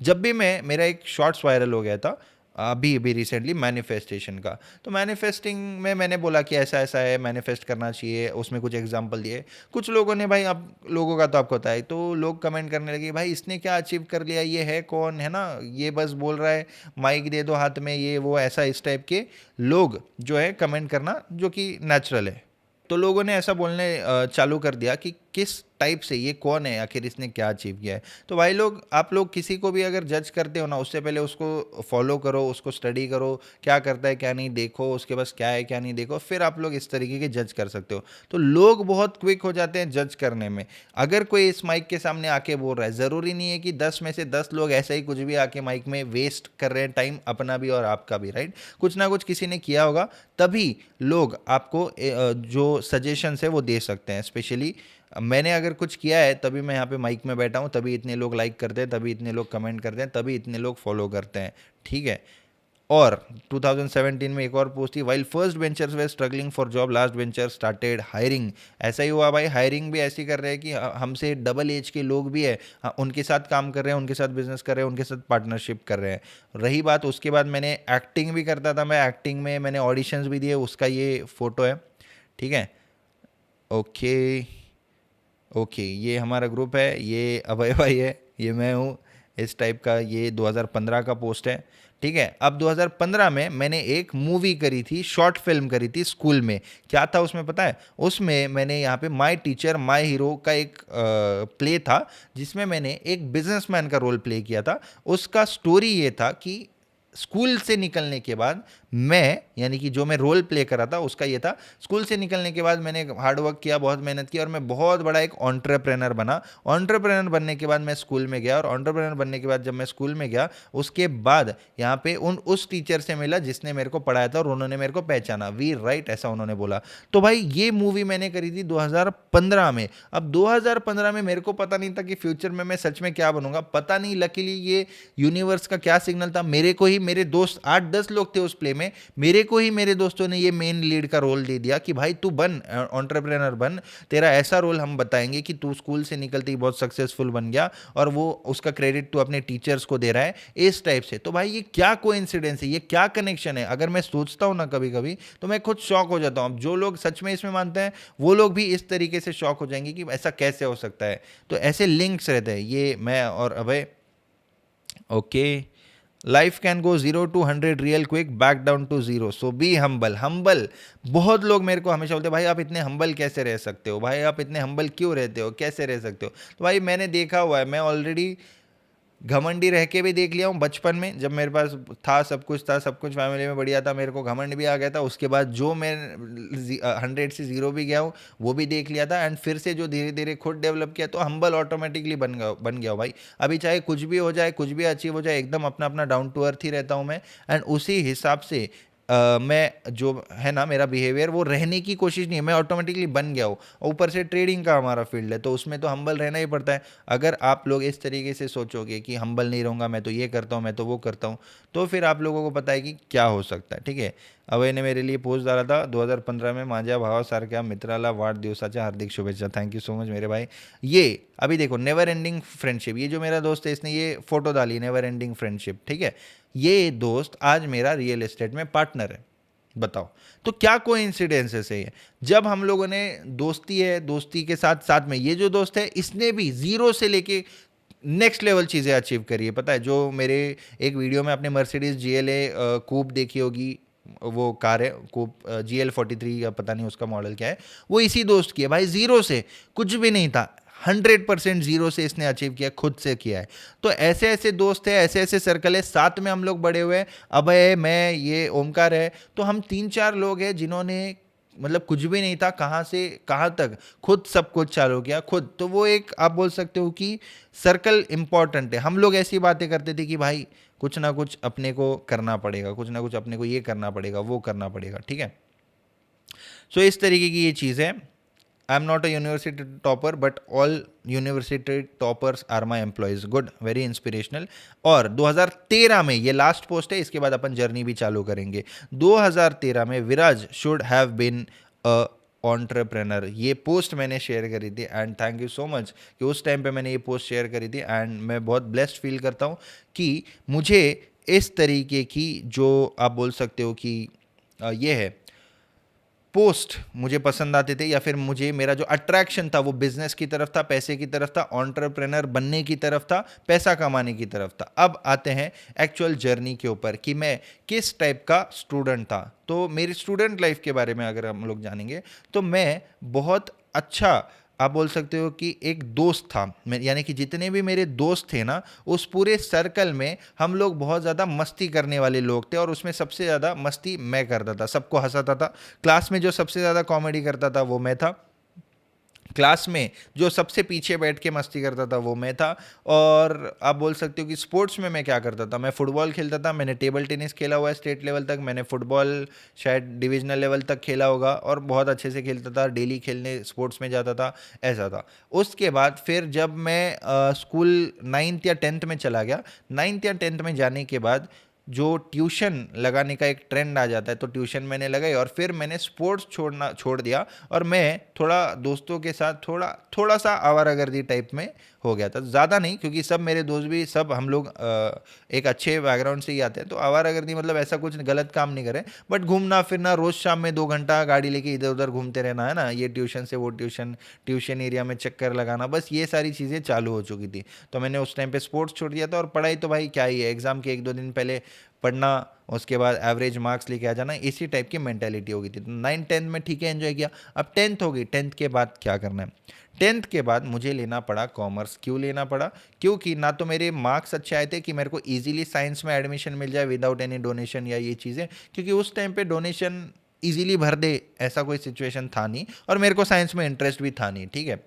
जब भी मेरा एक शॉर्ट्स वायरल हो गया था अभी रिसेंटली मैनिफेस्टेशन का. तो मैनिफेस्टिंग में मैंने बोला कि ऐसा ऐसा है, मैनिफेस्ट करना चाहिए. उसमें कुछ एग्जांपल दिए. कुछ लोगों ने, भाई आप लोगों का तो आपको पता है, तो लोग कमेंट करने लगे भाई इसने क्या अचीव कर लिया, ये है कौन, है ना, ये बस बोल रहा है, माइक दे दो हाथ में, ये वो ऐसा. इस टाइप के लोग जो है कमेंट करना, जो कि नेचुरल है. तो लोगों ने ऐसा बोलने चालू कर दिया कि किस टाइप से, ये कौन है, आखिर इसने क्या अचीव किया है. तो भाई लोग, आप लोग किसी को भी अगर जज करते हो ना, उससे पहले उसको फॉलो करो, उसको स्टडी करो, क्या करता है क्या नहीं देखो, उसके पास क्या है क्या नहीं देखो, फिर आप लोग इस तरीके के जज कर सकते हो. तो लोग बहुत क्विक हो जाते हैं जज करने में. अगर कोई इस माइक के सामने आके बोल रहा है, ज़रूरी नहीं है कि 10 में से 10 लोग ऐसा ही कुछ भी आके माइक में वेस्ट कर रहे हैं टाइम, अपना भी और आपका भी, राइट. कुछ ना कुछ किसी ने किया होगा, तभी लोग आपको जो सजेशंस है वो दे सकते हैं. स्पेशली मैंने अगर कुछ किया है तभी मैं यहाँ पे माइक में बैठा हूँ, तभी इतने लोग लाइक करते हैं, तभी इतने लोग कमेंट करते हैं, तभी इतने लोग फॉलो करते हैं. ठीक है. और 2017 में एक और पोस्ट थी, while first ventures way struggling for job, last venture started hiring. ऐसा ही हुआ भाई, हायरिंग भी ऐसी कर रहे हैं कि हमसे डबल एज के लोग भी है, उनके साथ काम कर रहे हैं, उनके साथ बिजनेस कर रहे हैं, उनके साथ पार्टनरशिप कर रहे हैं. रही बात, उसके बाद मैंने एक्टिंग भी करता था. मैं एक्टिंग में मैंने ऑडिशंस भी दिए, उसका ये फोटो है. ठीक है. ओके ओके, ये हमारा ग्रुप है, ये अभय भाई है, ये मैं हूँ. इस टाइप का ये 2015 का पोस्ट है. ठीक है. अब 2015 में मैंने एक मूवी करी थी, शॉर्ट फिल्म करी थी स्कूल में. क्या था उसमें पता है? उसमें मैंने यहाँ पे माय टीचर माय हीरो का एक प्ले था, जिसमें मैंने एक बिजनेसमैन का रोल प्ले किया था. उसका स्टोरी ये था कि स्कूल से निकलने के बाद मैं, यानी कि जो मैं रोल प्ले कर रहा था उसका ये था, स्कूल से निकलने के बाद मैंने हार्ड वर्क किया, बहुत मेहनत की, और मैं बहुत बड़ा एक एंटरप्रेन्योर बना. एंटरप्रेन्योर बनने के बाद मैं स्कूल में गया, और एंटरप्रेन्योर बनने के बाद जब मैं स्कूल में गया, उसके बाद यहाँ पे उस टीचर से मिला जिसने मेरे को पढ़ाया था, और उन्होंने मेरे को पहचाना, वी राइट, ऐसा उन्होंने बोला. तो भाई ये मूवी मैंने करी थी 2015 में. अब 2015 में मेरे को पता नहीं था कि फ्यूचर में मैं सच में क्या बनूंगा, पता नहीं. लकीली ये यूनिवर्स का क्या सिग्नल था, मेरे को ही, मेरे दोस्त 8-10 लोग थे उस प्ले में, मेरे को ही मेरे दोस्तों ने ये मेन लीड का रोल दे दिया कि भाई तू बन, एंटरप्रेन्योर बन, तेरा ऐसा रोल हम बताएंगे कि तू स्कूल से निकलते ही बहुत सक्सेसफुल बन गया, और वो उसका क्रेडिट तू अपने टीचर्स को दे रहा है, इस टाइप से. तो भाई ये क्या कोइंसिडेंस है, ये क्या कनेक्शन है? अगर मैं सोचता हूँ ना कभी कभी, तो मैं खुद शॉक हो जाता हूँ. अब जो लोग सच में इसमें मानते हैं वो लोग भी इस तरीके से शॉक हो जाएंगे कि ऐसा कैसे हो सकता है. तो ऐसे लिंक्स रहते हैं. ये मैं और Abhay. Okay. Life can go 0 to 100 real quick, back down to 0, so be humble. Humble, बहुत लोग मेरे को हमेशा बोलते हैं भाई आप इतने हम्बल कैसे रह सकते हो, भाई आप इतने हम्बल क्यों रहते हो, कैसे रह सकते हो. तो भाई मैंने देखा हुआ है, मैं ऑलरेडी घमंडी रह के भी देख लिया हूँ. बचपन में जब मेरे पास था, सब कुछ था, सब कुछ फैमिली में बढ़िया था, मेरे को घमंड भी आ गया था. उसके बाद जो मैं 100 से 0 भी गया हूँ वो भी देख लिया था, एंड फिर से जो धीरे धीरे खुद डेवलप किया, तो हम्बल ऑटोमेटिकली बन गया भाई. अभी चाहे कुछ भी हो जाए, कुछ भी अचीव हो जाए, एकदम अपना अपना डाउन टू अर्थ ही रहता हूँ मैं. एंड उसी हिसाब से मैं जो है ना, मेरा बिहेवियर वो रहने की कोशिश नहीं है, मैं ऑटोमेटिकली बन गया हूँ. ऊपर से ट्रेडिंग का हमारा फील्ड है, तो उसमें तो हम्बल रहना ही पड़ता है. अगर आप लोग इस तरीके से सोचोगे कि हम्बल नहीं रहूँगा, मैं तो ये करता हूँ, मैं तो वो करता हूँ, तो फिर आप लोगों को पता है कि क्या हो सकता है. ठीक है. अभय ने मेरे लिए पोस्ट डाला था 2015 में, माझ्या भावासारख्या मित्राला वाढदिवसाच्या हार्दिक शुभेच्छा। थैंक यू सो मच मेरे भाई। ये अभी देखो नेवर एंडिंग फ्रेंडशिप, ये जो मेरा दोस्त है इसने ये फोटो डाली नेवर एंडिंग फ्रेंडशिप, ठीक है। ये दोस्त आज मेरा रियल एस्टेट में पार्टनर है, बताओ। तो क्या कोइंसिडेंसेस है ये। जब हम लोगों ने दोस्ती है, दोस्ती के साथ साथ में ये जो दोस्त है इसने भी जीरो से लेके नेक्स्ट लेवल चीज़ें अचीव करी है। पता है, जो मेरे एक वीडियो में आपने मर्सिडीज GLA कूप देखी होगी, वो कार है कूप GL43 या पता नहीं उसका मॉडल क्या है, वो इसी दोस्त की है भाई। जीरो से, कुछ भी नहीं था, 100% जीरो से इसने अचीव किया, खुद से किया है। तो ऐसे ऐसे दोस्त है, ऐसे ऐसे सर्कल है, साथ में हम लोग बड़े हुए हैं। अभय है, मैं, ये ओमकार है, तो हम 3-4 लोग हैं जिन्होंने मतलब कुछ भी नहीं था, कहाँ से कहाँ तक खुद सब कुछ चालू किया खुद। तो वो एक आप बोल सकते हो कि सर्कल इंपॉर्टेंट है। हम लोग ऐसी बातें करते थे कि भाई कुछ ना कुछ अपने को करना पड़ेगा, कुछ ना कुछ अपने को ये करना पड़ेगा, वो करना पड़ेगा, ठीक है। सो इस तरीके की ये चीज़ है। I am not a university topper but all university toppers are my employees. Good, very inspirational. और 2013 में ये लास्ट पोस्ट है, इसके बाद अपन जर्नी भी चालू करेंगे। 2013 में Viraj should have been a entrepreneur, ये पोस्ट मैंने शेयर करी थी and thank you so much कि उस टाइम पे मैंने ये पोस्ट शेयर करी थी। एंड मैं बहुत ब्लेस्ड फील करता हूँ कि मुझे इस तरीके की जो आप बोल सकते हो कि ये है पोस्ट मुझे पसंद आते थे, या फिर मुझे मेरा जो अट्रैक्शन था वो बिजनेस की तरफ था, पैसे की तरफ था, एंटरप्रेन्योर बनने की तरफ था, पैसा कमाने की तरफ था। अब आते हैं एक्चुअल जर्नी के ऊपर कि मैं किस टाइप का स्टूडेंट था। तो मेरी स्टूडेंट लाइफ के बारे में अगर हम लोग जानेंगे तो मैं बहुत अच्छा आप बोल सकते हो कि एक दोस्त था। यानी कि जितने भी मेरे दोस्त थे ना, उस पूरे सर्कल में हम लोग बहुत ज़्यादा मस्ती करने वाले लोग थे, और उसमें सबसे ज़्यादा मस्ती मैं करता था, सबको हंसाता था। क्लास में जो सबसे ज़्यादा कॉमेडी करता था वो मैं था, क्लास में जो सबसे पीछे बैठ के मस्ती करता था वो मैं था। और आप बोल सकते हो कि स्पोर्ट्स में मैं क्या करता था, मैं फुटबॉल खेलता था, मैंने टेबल टेनिस खेला हुआ है स्टेट लेवल तक, मैंने फुटबॉल शायद डिविजनल लेवल तक खेला होगा, और बहुत अच्छे से खेलता था, डेली खेलने स्पोर्ट्स में जाता था, ऐसा था। उसके बाद फिर जब मैं स्कूल 9th या 10th में चला गया, 9th या 10th में जाने के बाद जो ट्यूशन लगाने का एक ट्रेंड आ जाता है, तो ट्यूशन मैंने लगाई, और फिर मैंने स्पोर्ट्स छोड़ दिया, और मैं थोड़ा दोस्तों के साथ थोड़ा सा आवारागर्दी टाइप में हो गया था। ज़्यादा नहीं, क्योंकि सब मेरे दोस्त भी सब हम लोग एक अच्छे बैकग्राउंड से ही आते हैं, तो आवारागर्दी मतलब ऐसा कुछ गलत काम नहीं करें, बट घूमना फिरना, रोज़ शाम में 2 घंटा गाड़ी लेके इधर उधर घूमते रहना है ना, ये ट्यूशन से वो ट्यूशन एरिया में चक्कर लगाना, बस ये सारी चीज़ें चालू हो चुकी थी। तो मैंने उस टाइम पे स्पोर्ट्स छोड़ दिया था, और पढ़ाई तो भाई क्या ही है, एग्ज़ाम के 1-2 दिन पहले पढ़ना, उसके बाद एवरेज मार्क्स लेके आ जाना, इसी टाइप की मेंटेलिटी हो गई थी। तो 9th-10th में ठीक है एंजॉय किया। अब 10th हो गई, 10th के बाद क्या करना है। 10th के बाद मुझे लेना पड़ा कॉमर्स। क्यों लेना पड़ा? क्योंकि ना तो मेरे मार्क्स अच्छे आए थे कि मेरे को इजीली साइंस में एडमिशन मिल जाए विदाउट एनी डोनेशन या ये चीज़ें, क्योंकि उस टाइम पे डोनेशन इजीली भर दे ऐसा कोई सिचुएशन था नहीं, और मेरे को साइंस में इंटरेस्ट भी था नहीं, ठीक है।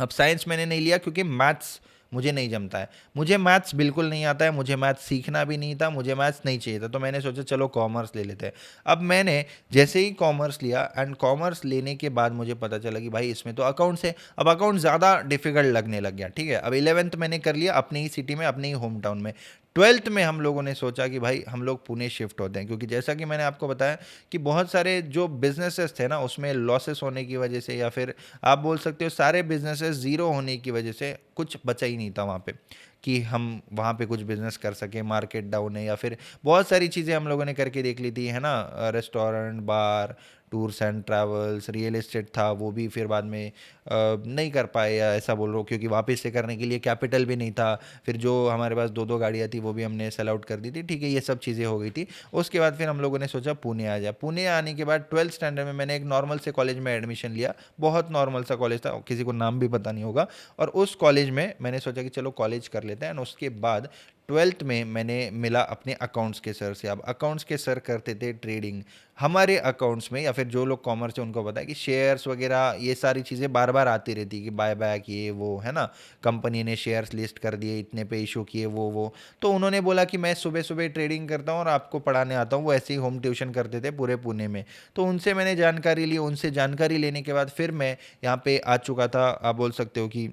अब साइंस मैंने नहीं लिया क्योंकि मैथ्स मुझे नहीं जमता है, मुझे मैथ्स बिल्कुल नहीं आता है, मुझे मैथ्स सीखना भी नहीं था, मुझे मैथ्स नहीं चाहिए था। तो मैंने सोचा चलो कॉमर्स ले लेते हैं। अब मैंने जैसे ही कॉमर्स लिया, एंड कॉमर्स लेने के बाद मुझे पता चला कि भाई इसमें तो अकाउंट्स है। अब अकाउंट ज़्यादा डिफिकल्ट लगने लग गया, ठीक है। अब 11th मैंने कर लिया अपनी ही सिटी में, अपने ही होम टाउन में। 12th में हम लोगों ने सोचा कि भाई हम लोग पुणे शिफ्ट होते हैं, क्योंकि जैसा कि मैंने आपको बताया कि बहुत सारे जो बिजनेसेस थे ना, उसमें लॉसेस होने की वजह से, या फिर आप बोल सकते हो सारे बिजनेसेस ज़ीरो होने की वजह से कुछ बचा ही नहीं था वहाँ पे कि हम वहाँ पे कुछ बिजनेस कर सकें। मार्केट डाउन है, या फिर बहुत सारी चीज़ें हम लोगों ने करके देख ली थी, है ना, restaurant, bar, tours and travels, real estate था, वो भी फिर बाद में नहीं कर पाए, या ऐसा बोल रहा हूँ, क्योंकि वापस से करने के लिए कैपिटल भी नहीं था। फिर जो हमारे पास 2-2 गाड़ियाँ थी वो भी हमने सेल आउट कर दी थी, ठीक है, ये सब चीज़ें हो गई थी। उसके बाद फिर हम लोगों ने सोचा पुणे आ जाए। पुणे आने के बाद 12th स्टैंडर्ड में मैंने एक नॉर्मल से कॉलेज में एडमिशन लिया, बहुत नॉर्मल सा कॉलेज था, किसी को नाम भी पता नहीं होगा। और उस कॉलेज में मैंने सोचा कि चलो कॉलेज कर लेते हैं। एंड उसके बाद 12th में मैंने मिला अपने अकाउंट्स के सर से। अब अकाउंट्स के सर करते थे ट्रेडिंग। हमारे अकाउंट्स में, या फिर जो लोग कॉमर्स है उनको पता है कि शेयर्स वगैरह ये सारी चीज़ें बार बार आती रहती कि बाय बैक ये वो, है ना, कंपनी ने शेयर्स लिस्ट कर दिए, इतने पे इशू किए, वो। तो उन्होंने बोला कि मैं सुबह सुबह ट्रेडिंग करता हूँ और आपको पढ़ाने आता हूँ। वो ऐसे ही होम ट्यूशन करते थे पूरे पुणे में। तो उनसे मैंने जानकारी ली। उनसे जानकारी लेने के बाद फिर मैं यहाँ पे आ चुका था, आप बोल सकते हो कि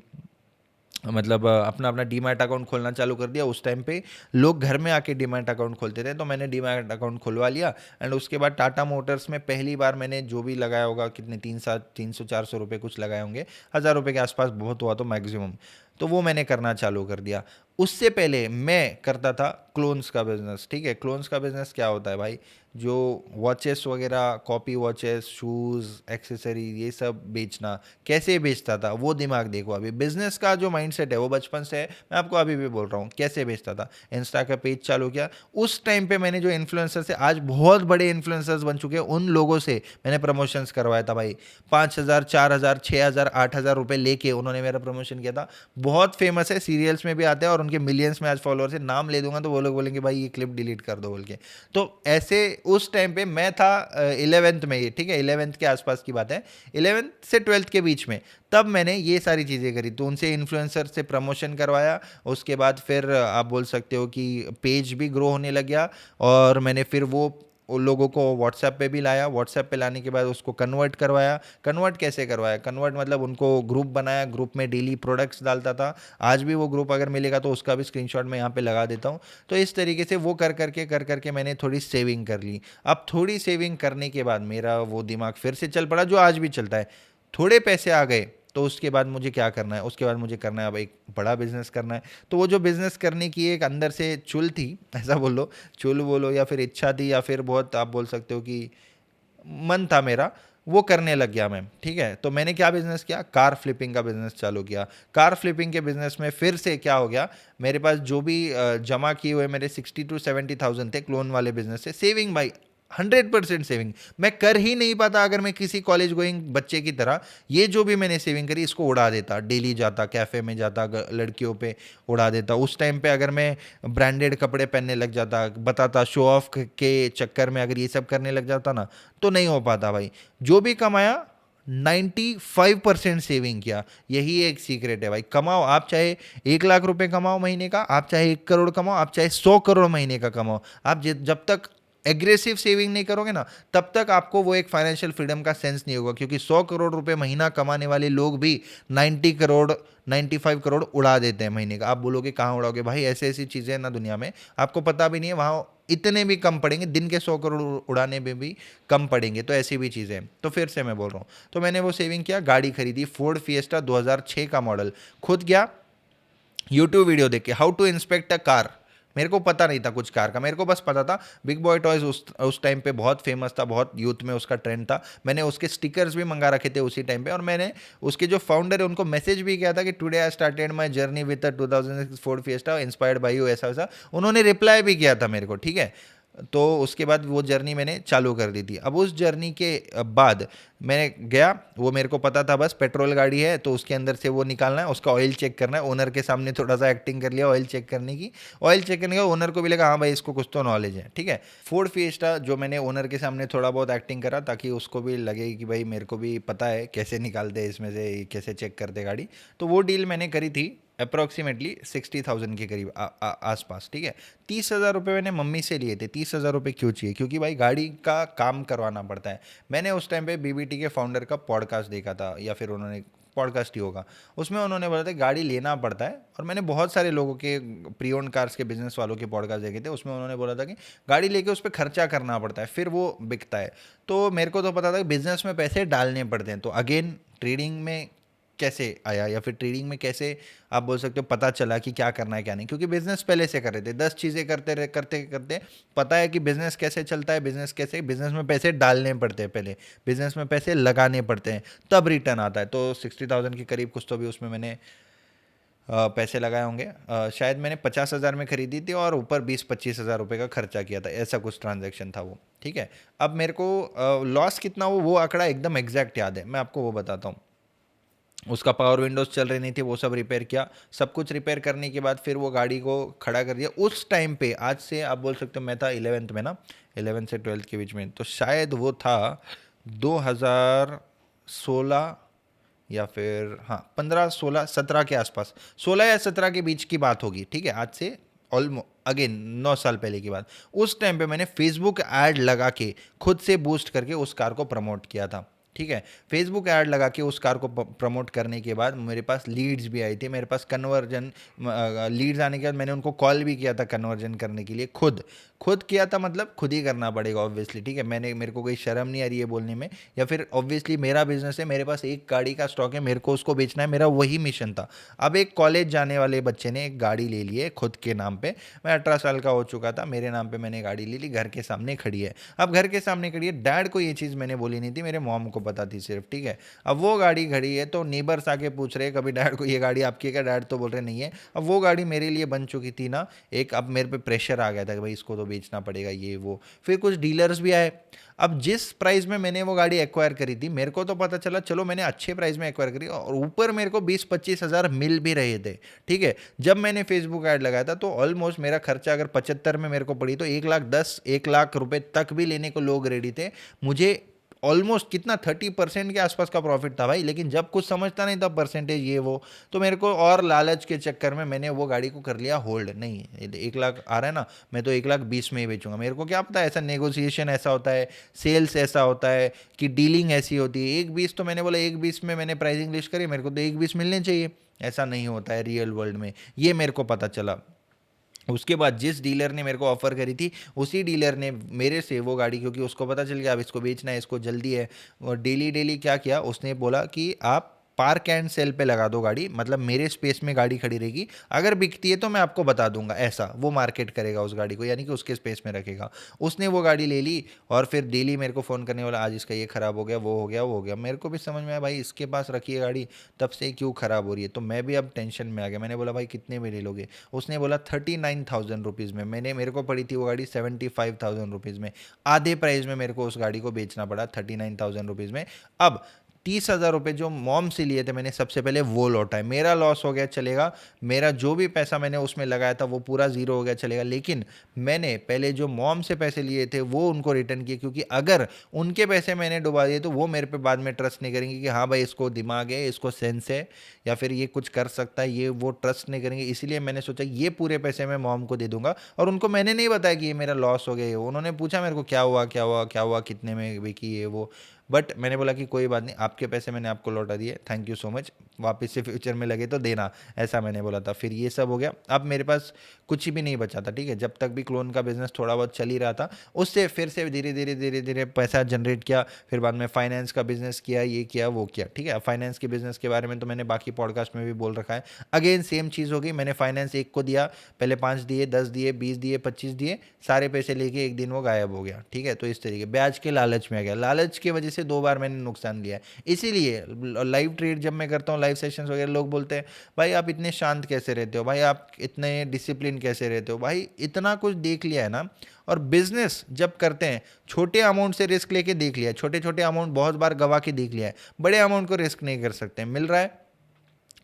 मतलब अपना अपना डीमैट अकाउंट खोलना चालू कर दिया। उस टाइम पे लोग घर में आके डीमैट अकाउंट खोलते थे, तो मैंने डीमैट अकाउंट खुलवा लिया। एंड उसके बाद टाटा मोटर्स में पहली बार मैंने जो भी लगाया होगा, कितने 300 400 रुपये कुछ लगाए होंगे, 1000 रुपये के आसपास बहुत हुआ तो मैक्सिमम, तो वो मैंने करना चालू कर दिया। उससे पहले मैं करता था क्लोन्स का बिजनेस। ठीक है, क्लोन्स का बिजनेस क्या होता है भाई, जो वॉचेस वगैरह, कॉपी वॉचेस, शूज़, एक्सेसरी, ये सब बेचना। कैसे बेचता था वो दिमाग देखो। अभी बिजनेस का जो माइंडसेट है वो बचपन से है, मैं आपको अभी भी बोल रहा हूँ। कैसे बेचता था, इंस्टा का पेज चालू किया। उस टाइम पे मैंने जो इन्फ्लुएंसर्स है, आज बहुत बड़े इन्फ्लुएंसर्स बन चुके हैं, उन लोगों से मैंने प्रमोशंस करवाया था भाई। 5,000, 4,000, 6,000, 8,000 रुपये लेके उन्होंने मेरा प्रमोशन किया था। बहुत फेमस है, सीरियल्स में भी आते हैं और उनके मिलियंस में आज फॉलोअर्स है। नाम ले दूंगा तो वो लोग बोलेंगे भाई ये क्लिप डिलीट कर दो बोल के। तो ऐसे उस टाइम पे मैं था 11th में, ये ठीक है 11th के आसपास की बात है, 11th से 12th के बीच में। तब मैंने ये सारी चीज़ें करी, तो उनसे इन्फ्लुएंसर से प्रमोशन करवाया। उसके बाद फिर आप बोल सकते हो कि पेज भी ग्रो होने लग गया। और मैंने फिर वो उन लोगों को व्हाट्सएप पे भी लाया। व्हाट्सएप पे लाने के बाद उसको कन्वर्ट करवाया। कन्वर्ट कैसे करवाया, कन्वर्ट मतलब उनको ग्रुप बनाया, ग्रुप में डेली प्रोडक्ट्स डालता था। आज भी वो ग्रुप अगर मिलेगा तो उसका भी स्क्रीनशॉट मैं यहाँ पे लगा देता हूँ। तो इस तरीके से वो कर करके मैंने थोड़ी सेविंग कर ली। अब थोड़ी सेविंग करने के बाद मेरा वो दिमाग फिर से चल पड़ा, जो आज भी चलता है। थोड़े पैसे आ गए तो उसके बाद मुझे क्या करना है, उसके बाद मुझे करना है अब एक बड़ा बिजनेस करना है। तो वो जो बिजनेस करने की एक अंदर से चुल थी, ऐसा बोलो, चुल बोलो या फिर इच्छा थी, या फिर बहुत आप बोल सकते हो कि मन था मेरा, वो करने लग गया मैं। ठीक है, तो मैंने क्या बिजनेस किया, कार फ्लिपिंग का बिजनेस चालू किया। कार फ्लिपिंग के बिजनेस में फिर से क्या हो गया, मेरे पास जो भी जमा किए हुए मेरे 60 to 70 thousand थे क्लोन वाले बिजनेस से, सेविंग भाई 100% सेविंग। मैं कर ही नहीं पाता अगर मैं किसी कॉलेज गोइंग बच्चे की तरह। ये जो भी मैंने सेविंग करी इसको उड़ा देता, डेली जाता कैफ़े में जाता, लड़कियों पे उड़ा देता। उस टाइम पे अगर मैं ब्रांडेड कपड़े पहनने लग जाता, बताता शो ऑफ के चक्कर में अगर ये सब करने लग जाता ना, तो नहीं हो पाता भाई। जो भी कमाया 95% सेविंग किया। यही एक सीक्रेट है भाई। कमाओ, आप चाहे 1 लाख रुपए कमाओ महीने का, आप चाहे 1 करोड़ कमाओ, आप चाहे 100 करोड़ महीने का कमाओ, आप जब तक एग्रेसिव सेविंग नहीं करोगे ना, तब तक आपको वो एक फाइनेंशियल फ्रीडम का सेंस नहीं होगा। क्योंकि 100 करोड़ रुपए महीना कमाने वाले लोग भी 90 करोड़, 95 करोड़ उड़ा देते हैं महीने का। आप बोलोगे कहाँ उड़ाओगे भाई, ऐसी ऐसी चीज़ें हैं ना दुनिया में, आपको पता भी नहीं है, वहाँ इतने भी कम पड़ेंगे, दिन के 100 करोड़ उड़ाने में भी कम पड़ेंगे। तो ऐसी भी चीज़ें हैं। तो फिर से मैं बोल रहा हूँ, तो मैंने वो सेविंग किया, गाड़ी खरीदी, फोर्ड फिएस्टा 2006 का मॉडल। खुद गया यूट्यूब वीडियो देख के, how to inspect a car. मेरे को पता नहीं था कुछ कार का, मेरे को बस पता था बिग बॉय टॉयज उस टाइम पे बहुत फेमस था, बहुत यूथ में उसका ट्रेंड था। मैंने उसके स्टिकर्स भी मंगा रखे थे उसी टाइम पे। और मैंने उसके जो फाउंडर है उनको मैसेज भी किया था कि today I started my journey with 2006 Ford fiesta inspired by you, ऐसा वैसा। उन्होंने रिप्लाई भी किया था मेरे को। ठीक है, तो उसके बाद वो जर्नी मैंने चालू कर दी थी। अब उस जर्नी के बाद मैं गया, वो मेरे को पता था बस पेट्रोल गाड़ी है तो उसके अंदर से वो निकालना है, उसका ऑयल चेक करना है। ओनर के सामने थोड़ा सा एक्टिंग कर लिया ऑयल चेक करने की। ऑयल चेक करने का ओनर को भी लगा हाँ भाई इसको कुछ तो नॉलेज है। ठीक है, फोर्ड फिएस्टा जो मैंने ओनर के सामने थोड़ा बहुत एक्टिंग करा ताकि उसको भी लगे कि भाई मेरे को भी पता है कैसे निकालते हैं इसमें से, कैसे चेक करते गाड़ी। तो वो डील मैंने करी थी अप्रॉक्सीमेटली 60,000 के करीब आसपास। ठीक है, 30,000 रुपये मैंने मम्मी से लिए थे। 30,000 रुपये क्यों चाहिए, क्योंकि भाई गाड़ी का काम करवाना पड़ता है। मैंने उस टाइम पे बीबीटी के फाउंडर का पॉडकास्ट देखा था, या फिर उन्होंने पॉडकास्ट ही होगा, उसमें उन्होंने बोला था गाड़ी लेना पड़ता है। और मैंने बहुत सारे लोगों के प्री ओन्ड कार्स के बिजनेस वालों के पॉडकास्ट देखे थे, उसमें उन्होंने बोला था कि गाड़ी लेके उस पर खर्चा करना पड़ता है फिर वो बिकता है। तो मेरे को तो पता था कि बिजनेस में पैसे डालने पड़ते हैं। तो अगेन ट्रेडिंग में कैसे आया, या फिर ट्रेडिंग में कैसे आप बोल सकते हो पता चला कि क्या करना है क्या नहीं, क्योंकि बिजनेस पहले से कर रहे थे, 10 चीज़ें करते करते पता है कि बिजनेस कैसे चलता है, बिजनेस में पैसे डालने पड़ते हैं, पहले बिजनेस में पैसे लगाने पड़ते हैं, तब रिटर्न आता है। तो 60,000 के करीब कुछ तो भी उसमें मैंने पैसे लगाए होंगे। शायद मैंने 50,000 में खरीदी थी और ऊपर 20-25 हज़ार रुपये का खर्चा किया था, ऐसा कुछ ट्रांजैक्शन था वो। ठीक है, अब मेरे को लॉस कितना हो वो आंकड़ा एकदम एग्जैक्ट याद है, मैं आपको वो बताता हूँ। उसका पावर विंडोज चल रही नहीं थी, वो सब रिपेयर किया। सब कुछ रिपेयर करने के बाद फिर वो गाड़ी को खड़ा कर दिया। उस टाइम पे, आज से आप बोल सकते हो मैं था 11th में ना, 11th से 12th के बीच में, तो शायद वो था 2016 या फिर हाँ 15 16 17 के आसपास, 16 या 17 के बीच की बात होगी। ठीक है, आज से ऑलमोस्ट अगेन 9 साल पहले की बात। उस टाइम पे मैंने फेसबुक ऐड लगा के खुद से बूस्ट करके उस कार को प्रमोट किया था। ठीक है। फेसबुक ऐड लगा के उस कार को प्रमोट करने के बाद मेरे पास लीड्स भी आई थी, मेरे पास कन्वर्जन लीड्स आने के बाद मैंने उनको कॉल भी किया था कन्वर्जन करने के लिए, खुद किया था, मतलब खुद ही करना पड़ेगा ऑब्वियसली, ठीक है। मेरे को कोई शर्म नहीं आ रही है बोलने में, या फिर ऑब्वियसली मेरा बिजनेस है, मेरे पास एक गाड़ी का स्टॉक है, मेरे को उसको बेचना है, मेरा वही मिशन था। अब एक कॉलेज जाने वाले बच्चे ने एक गाड़ी ले ली है खुद के नाम पे, मैं 18 साल का हो चुका था, मेरे नाम पे मैंने गाड़ी ले ली, घर के सामने खड़ी है। अब घर के सामने खड़ी है, डैड को ये चीज़ मैंने बोली नहीं थी, मेरे मॉम को पता थी सिर्फ, ठीक है। अब वो गाड़ी खड़ी है तो नेबर्स आके पूछ रहे कभी डैड को ये गाड़ी आपकी है क्या, डैड तो बोल रहे नहीं है। अब वो गाड़ी मेरे लिए बन चुकी थी ना एक, अब मेरे पे प्रेशर आ गया था कि भाई इसको तो बेचना पड़ेगा ये वो। फिर कुछ डीलर्स भी आए। अब जिस प्राइस में मैंने वो गाड़ी एक्वायर करी थी, मेरे को तो पता चला चलो मैंने अच्छे प्राइस में एक्वायर करी, और ऊपर मेरे को 20-25 हज़ार मिल भी रहे थे, ठीक है। जब मैंने फेसबुक ऐड लगाया था तो ऑलमोस्ट मेरा खर्चा अगर 75 में मेरे को पड़ी तो 1,10,000 1,00,000 रुपए तक भी लेने को लोग रेडी थे। मुझे ऑलमोस्ट कितना 30% के आसपास का प्रॉफिट था भाई, लेकिन जब कुछ समझता नहीं था परसेंटेज ये वो, तो मेरे को और लालच के चक्कर में मैंने वो गाड़ी को कर लिया होल्ड। नहीं, 1,00,000 आ रहा है ना, मैं तो 1,20,000 में ही बेचूंगा। मेरे को क्या पता है, ऐसा नेगोशिएशन ऐसा होता है, सेल्स ऐसा होता है कि डीलिंग ऐसी होती है। 1,20 तो मैंने बोला 1,20 में मैंने प्राइसिंग लिस्ट करी, मेरे को तो 1,20 मिलने चाहिए। ऐसा नहीं होता है रियल वर्ल्ड में, ये मेरे को पता चला। उसके बाद जिस डीलर ने मेरे को ऑफ़र करी थी, उसी डीलर ने मेरे से वो गाड़ी, क्योंकि उसको पता चल गया अब इसको बेचना है, इसको जल्दी है, और डेली डेली क्या किया उसने, बोला कि आप पार्क एंड सेल पे लगा दो गाड़ी, मतलब मेरे स्पेस में गाड़ी खड़ी रहेगी, अगर बिकती है तो मैं आपको बता दूंगा, ऐसा वो मार्केट करेगा उस गाड़ी को, यानी कि उसके स्पेस में रखेगा। उसने वो गाड़ी ले ली और फिर डेली मेरे को फ़ोन करने वाला, आज इसका ये ख़राब हो गया, वो हो गया, वो हो गया। मेरे को भी समझ में आया भाई इसके पास रखी है गाड़ी, तब से क्यों ख़राब हो रही है, तो मैं भी अब टेंशन में आ गया। मैंने बोला भाई कितने में ले लोगे? उसने बोला 39,000 रुपीज़ में। मेरे को पड़ी थी वो गाड़ी 75,000 रुपीज़ में, आधे प्राइस में मेरे को उस गाड़ी को बेचना पड़ा 39,000 रुपीज़ में। अब 30,000 रुपये जो मॉम से लिए थे मैंने, सबसे पहले वो लौटा है। मेरा लॉस हो गया चलेगा, मेरा जो भी पैसा मैंने उसमें लगाया था वो पूरा ज़ीरो हो गया चलेगा, लेकिन मैंने पहले जो मॉम से पैसे लिए थे वो उनको रिटर्न किए, क्योंकि अगर उनके पैसे मैंने डुबा दिए तो वो मेरे पे बाद में ट्रस्ट नहीं करेंगे कि हाँ भाई इसको दिमाग है, इसको सेंस है, या फिर ये कुछ कर सकता है, ये वो ट्रस्ट नहीं करेंगे। इसीलिए मैंने सोचा ये पूरे पैसे मैं मॉम को दे दूंगा, और उनको मैंने नहीं बताया कि ये मेरा लॉस हो गया। ये उन्होंने पूछा मेरे को क्या हुआ क्या हुआ क्या हुआ, कितने में बिकी ये वो, बट मैंने बोला कि कोई बात नहीं, आपके पैसे मैंने आपको लौटा दिए, थैंक यू सो मच, वापस से फ्यूचर में लगे तो देना, ऐसा मैंने बोला था। फिर ये सब हो गया, अब मेरे पास कुछ भी नहीं बचा था, ठीक है। जब तक भी क्लोन का बिजनेस थोड़ा बहुत चल ही रहा था, उससे फिर से धीरे धीरे धीरे धीरे पैसा जनरेट किया। फिर बाद में फाइनेंस का बिजनेस किया, ये किया वो किया, ठीक है। फाइनेंस के बिजनेस के बारे में तो मैंने बाकी पॉडकास्ट में भी बोल रखा है। अगेन सेम चीज़ हो गई, मैंने फाइनेंस एक को दिया, पहले 5 दिए, 10 दिए, 20 दिए, 25 दिए, सारे पैसे लेके एक दिन वो गायब हो गया, ठीक है। तो इस तरीके ब्याज के लालच में आ गया, लालच की वजह से 2 बार मैंने नुकसान लिया है। इसीलिए लाइव ट्रेड जब मैं करता हूँ, लाइव सेशंस वगैरह, लोग बोलते हैं भाई आप इतने शांत कैसे रहते हो, भाई आप इतने डिसिप्लिन कैसे रहते हो। भाई इतना कुछ देख लिया है ना, और बिजनेस जब करते हैं छोटे अमाउंट से रिस्क लेके देख लिया है, छोटे छोटे अमाउंट बहुत बार गवा के देख लिया है, बड़े अमाउंट को रिस्क नहीं कर सकते। मिल रहा है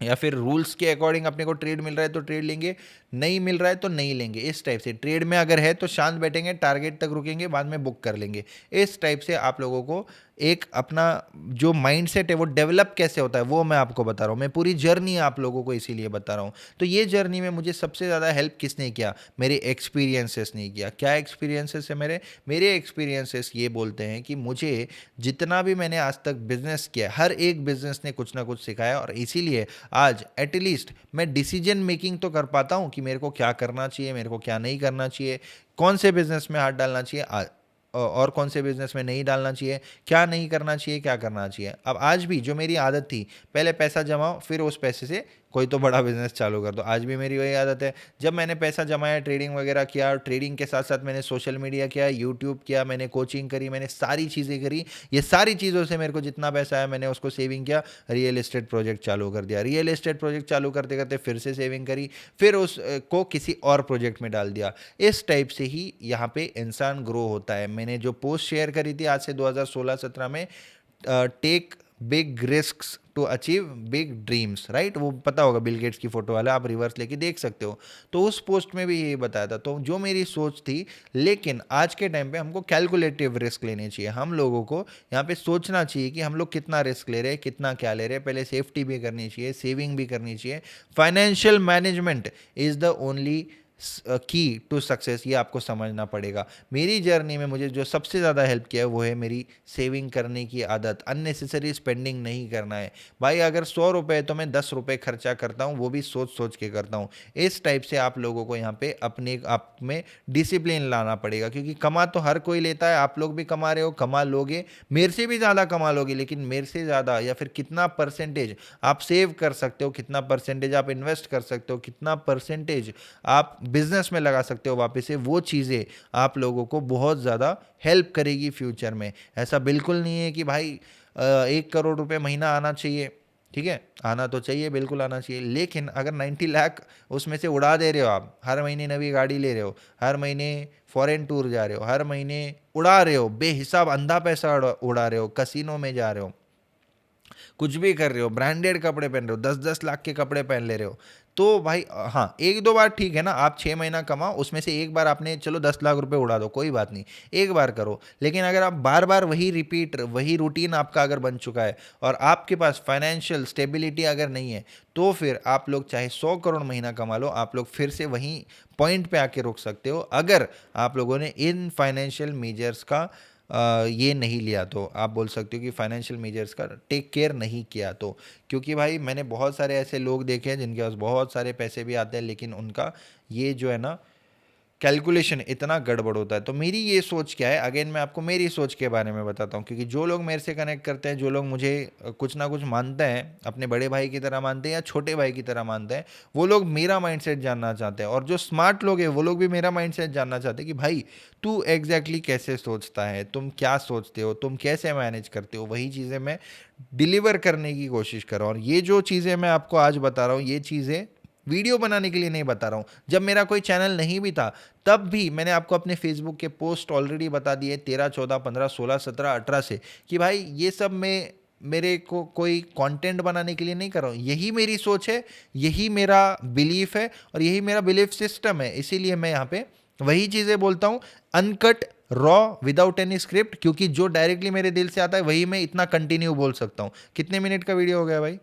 या फिर रूल्स के अकॉर्डिंग अपने को ट्रेड मिल रहा है तो ट्रेड लेंगे, नहीं मिल रहा है तो नहीं लेंगे। इस टाइप से ट्रेड में अगर है तो शांत बैठेंगे, टारगेट तक रुकेंगे, बाद में बुक कर लेंगे। इस टाइप से आप लोगों को एक अपना जो माइंडसेट है वो डेवलप कैसे होता है वो मैं आपको बता रहा हूँ। मैं पूरी जर्नी आप लोगों को इसीलिए बता रहा हूँ। तो ये जर्नी में मुझे सबसे ज़्यादा हेल्प किसने किया? मेरे एक्सपीरियंसेस ने किया। क्या एक्सपीरियंसेस है मेरे एक्सपीरियंसेस ये बोलते हैं कि मुझे जितना भी मैंने आज तक बिजनेस किया, हर एक बिजनेस ने कुछ ना कुछ सिखाया, और इसीलिए आज एटलीस्ट मैं डिसीजन मेकिंग तो कर पाता हूँ कि मेरे को क्या करना चाहिए, मेरे को क्या नहीं करना चाहिए, कौन से बिजनेस में हाथ डालना चाहिए और कौन से बिजनेस में नहीं डालना चाहिए, क्या नहीं करना चाहिए, क्या करना चाहिए। अब आज भी जो मेरी आदत थी, पहले पैसा जमाओ फिर उस पैसे से कोई तो बड़ा बिजनेस चालू कर दो, आज भी मेरी वही आदत है। जब मैंने पैसा जमाया, ट्रेडिंग वगैरह किया, ट्रेडिंग के साथ साथ मैंने सोशल मीडिया किया, यूट्यूब किया, मैंने कोचिंग करी, मैंने सारी चीज़ें करी। ये सारी चीज़ों से मेरे को जितना पैसा आया मैंने उसको सेविंग किया, रियल एस्टेट प्रोजेक्ट चालू कर दिया। रियल एस्टेट प्रोजेक्ट चालू करते करते फिर से सेविंग करी, फिर उसको किसी और प्रोजेक्ट में डाल दिया। इस टाइप से ही यहाँ पे इंसान ग्रो होता है। मैंने जो पोस्ट शेयर करी थी आज से 2016-17 में, take big risks to achieve big dreams, right, वो पता होगा बिल गेट्स की फोटो वाला, आप रिवर्स लेके देख सकते हो। तो उस पोस्ट में भी यही बताया था। तो जो मेरी सोच थी, लेकिन आज के टाइम पे हमको कैलकुलेटिव रिस्क लेने चाहिए। हम लोगों को यहाँ पे सोचना चाहिए कि हम लोग कितना रिस्क ले रहे हैं, कितना क्या ले रहे हैं। पहले सेफ्टी भी करनी चाहिए, सेविंग भी करनी चाहिए। Financial management is the only की टू सक्सेस, ये आपको समझना पड़ेगा। मेरी जर्नी में मुझे जो सबसे ज़्यादा हेल्प किया है वो है मेरी सेविंग करने की आदत। अननेसेसरी स्पेंडिंग नहीं करना है भाई। अगर 100 रुपये है तो मैं 10 रुपये खर्चा करता हूँ, वो भी सोच सोच के करता हूँ। इस टाइप से आप लोगों को यहाँ पे अपने आप में डिसिप्लिन लाना पड़ेगा, क्योंकि कमा तो हर कोई लेता है। आप लोग भी कमा रहे हो, कमा लोगे, मेरे से भी ज़्यादा कमा लोगे, लेकिन मेरे से ज़्यादा या फिर कितना परसेंटेज आप सेव कर सकते हो, कितना परसेंटेज आप इन्वेस्ट कर सकते हो, कितना परसेंटेज आप बिजनेस में लगा सकते हो वापस से, वो चीज़ें आप लोगों को बहुत ज़्यादा हेल्प करेगी फ्यूचर में। ऐसा बिल्कुल नहीं है कि भाई 1 करोड़ रुपए महीना आना चाहिए, ठीक है, आना तो चाहिए, बिल्कुल आना चाहिए, लेकिन अगर 90 लाख उसमें से उड़ा दे रहे हो, आप हर महीने नई गाड़ी ले रहे हो, हर महीने फॉरेन टूर जा रहे हो, हर महीने उड़ा रहे हो, बेहिसाब अंधा पैसा उड़ा रहे हो, कसिनो में जा रहे हो, कुछ भी कर रहे हो, ब्रांडेड कपड़े पहन रहे हो, 10-10 लाख के कपड़े पहन ले रहे हो, तो भाई हाँ, 1-2 बार ठीक है ना, आप 6 महीना कमाओ, उसमें से एक बार आपने चलो 10 लाख रुपए उड़ा दो, कोई बात नहीं, एक बार करो। लेकिन अगर आप बार बार वही रिपीट, वही रूटीन आपका अगर बन चुका है और आपके पास फाइनेंशियल स्टेबिलिटी अगर नहीं है, तो फिर आप लोग चाहे 100 करोड़ महीना कमा लो, आप लोग फिर से वहीं पॉइंट पे आके रुक सकते हो, अगर आप लोगों ने इन फाइनेंशियल मेजर्स का ये नहीं लिया तो। आप बोल सकते हो कि फाइनेंशियल मेजर्स का टेक केयर नहीं किया तो। क्योंकि भाई मैंने बहुत सारे ऐसे लोग देखे हैं जिनके पास बहुत सारे पैसे भी आते हैं, लेकिन उनका ये जो है ना कैलकुलेशन इतना गड़बड़ होता है। तो मेरी ये सोच क्या है, अगेन मैं आपको मेरी सोच के बारे में बताता हूँ, क्योंकि जो लोग मेरे से कनेक्ट करते हैं, जो लोग मुझे कुछ ना कुछ मानते हैं, अपने बड़े भाई की तरह मानते हैं या छोटे भाई की तरह मानते हैं, वो लोग मेरा माइंडसेट जानना चाहते हैं। और जो स्मार्ट लोग हैं वो लोग भी मेरा माइंडसेट जानना चाहते हैं कि भाई तू एग्जैक्टली कैसे सोचता है, तुम क्या सोचते हो, तुम कैसे मैनेज करते हो, वही चीज़ें मैं डिलीवर करने की कोशिश कर रहा हूँ। और ये जो चीज़ें मैं आपको आज बता रहा हूँ, ये चीज़ें वीडियो बनाने के लिए नहीं बता रहा हूँ। जब मेरा कोई चैनल नहीं भी था तब भी मैंने आपको अपने फेसबुक के पोस्ट ऑलरेडी बता दिए 13, 14, 15, 16, 17, 18 से, कि भाई ये सब मैं मेरे को कोई कंटेंट बनाने के लिए नहीं कर रहा हूँ। यही मेरी सोच है, यही मेरा बिलीफ है और यही मेरा बिलीफ सिस्टम है। इसीलिए मैं यहाँ पे वही चीज़ें बोलता हूँ, uncut, raw, without any script, क्योंकि जो डायरेक्टली मेरे दिल से आता है वही मैं इतना कंटिन्यू बोल सकता हूँ। कितने मिनट का वीडियो हो गया भाई?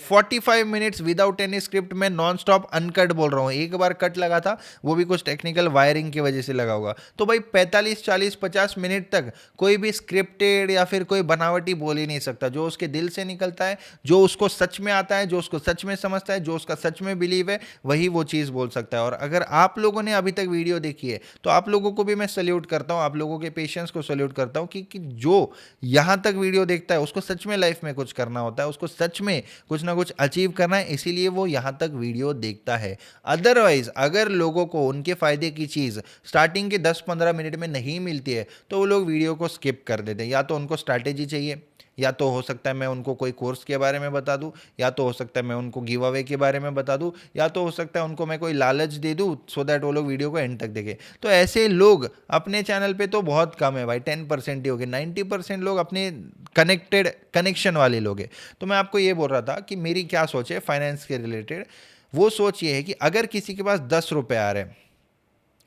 45 मिनट्स विदाउट एनी स्क्रिप्ट में नॉन स्टॉप अनकट बोल रहा हूँ। एक बार कट लगा था, वो भी कुछ टेक्निकल वायरिंग की वजह से लगा होगा। तो भाई 45, 40, 50 मिनट तक कोई भी स्क्रिप्टेड या फिर कोई बनावटी बोल ही नहीं सकता। जो उसके दिल से निकलता है, जो उसको सच में आता है, जो उसको सच में समझता है, जो उसका सच में बिलीव है, वही वो चीज़ बोल सकता है। और अगर आप लोगों ने अभी तक वीडियो देखी है तो आप लोगों को भी मैं सल्यूट करता हूँ, आप लोगों के पेशेंस को सल्यूट करता हूँ कि जो यहाँ तक वीडियो देखता है उसको सच में लाइफ में कुछ करना होता है, उसको सच में कुछ ना कुछ अचीव करना है, इसीलिए वो यहाँ तक वीडियो देखता है। अदरवाइज अगर लोगों को उनके फायदे की चीज़ स्टार्टिंग के 10-15 मिनट में नहीं मिलती है तो वो लोग वीडियो को स्किप कर देते हैं। या तो उनको स्ट्रैटेजी चाहिए, या तो हो सकता है मैं उनको कोई कोर्स के बारे में बता दूं, या तो हो सकता है मैं उनको गिव अवे के बारे में बता दूं, या तो हो सकता है उनको मैं कोई लालच दे दूं सो दैट वो लोग वीडियो को एंड तक देखें। तो ऐसे लोग अपने चैनल पे तो बहुत कम है भाई, 10% ही हो गए। 90% लोग अपने कनेक्शन वाले लोग हैं। तो मैं आपको ये बोल रहा था कि मेरी क्या सोच है फाइनेंस के रिलेटेड। वो सोच ये है कि अगर किसी के पास 10 रुपये आ रहे हैं,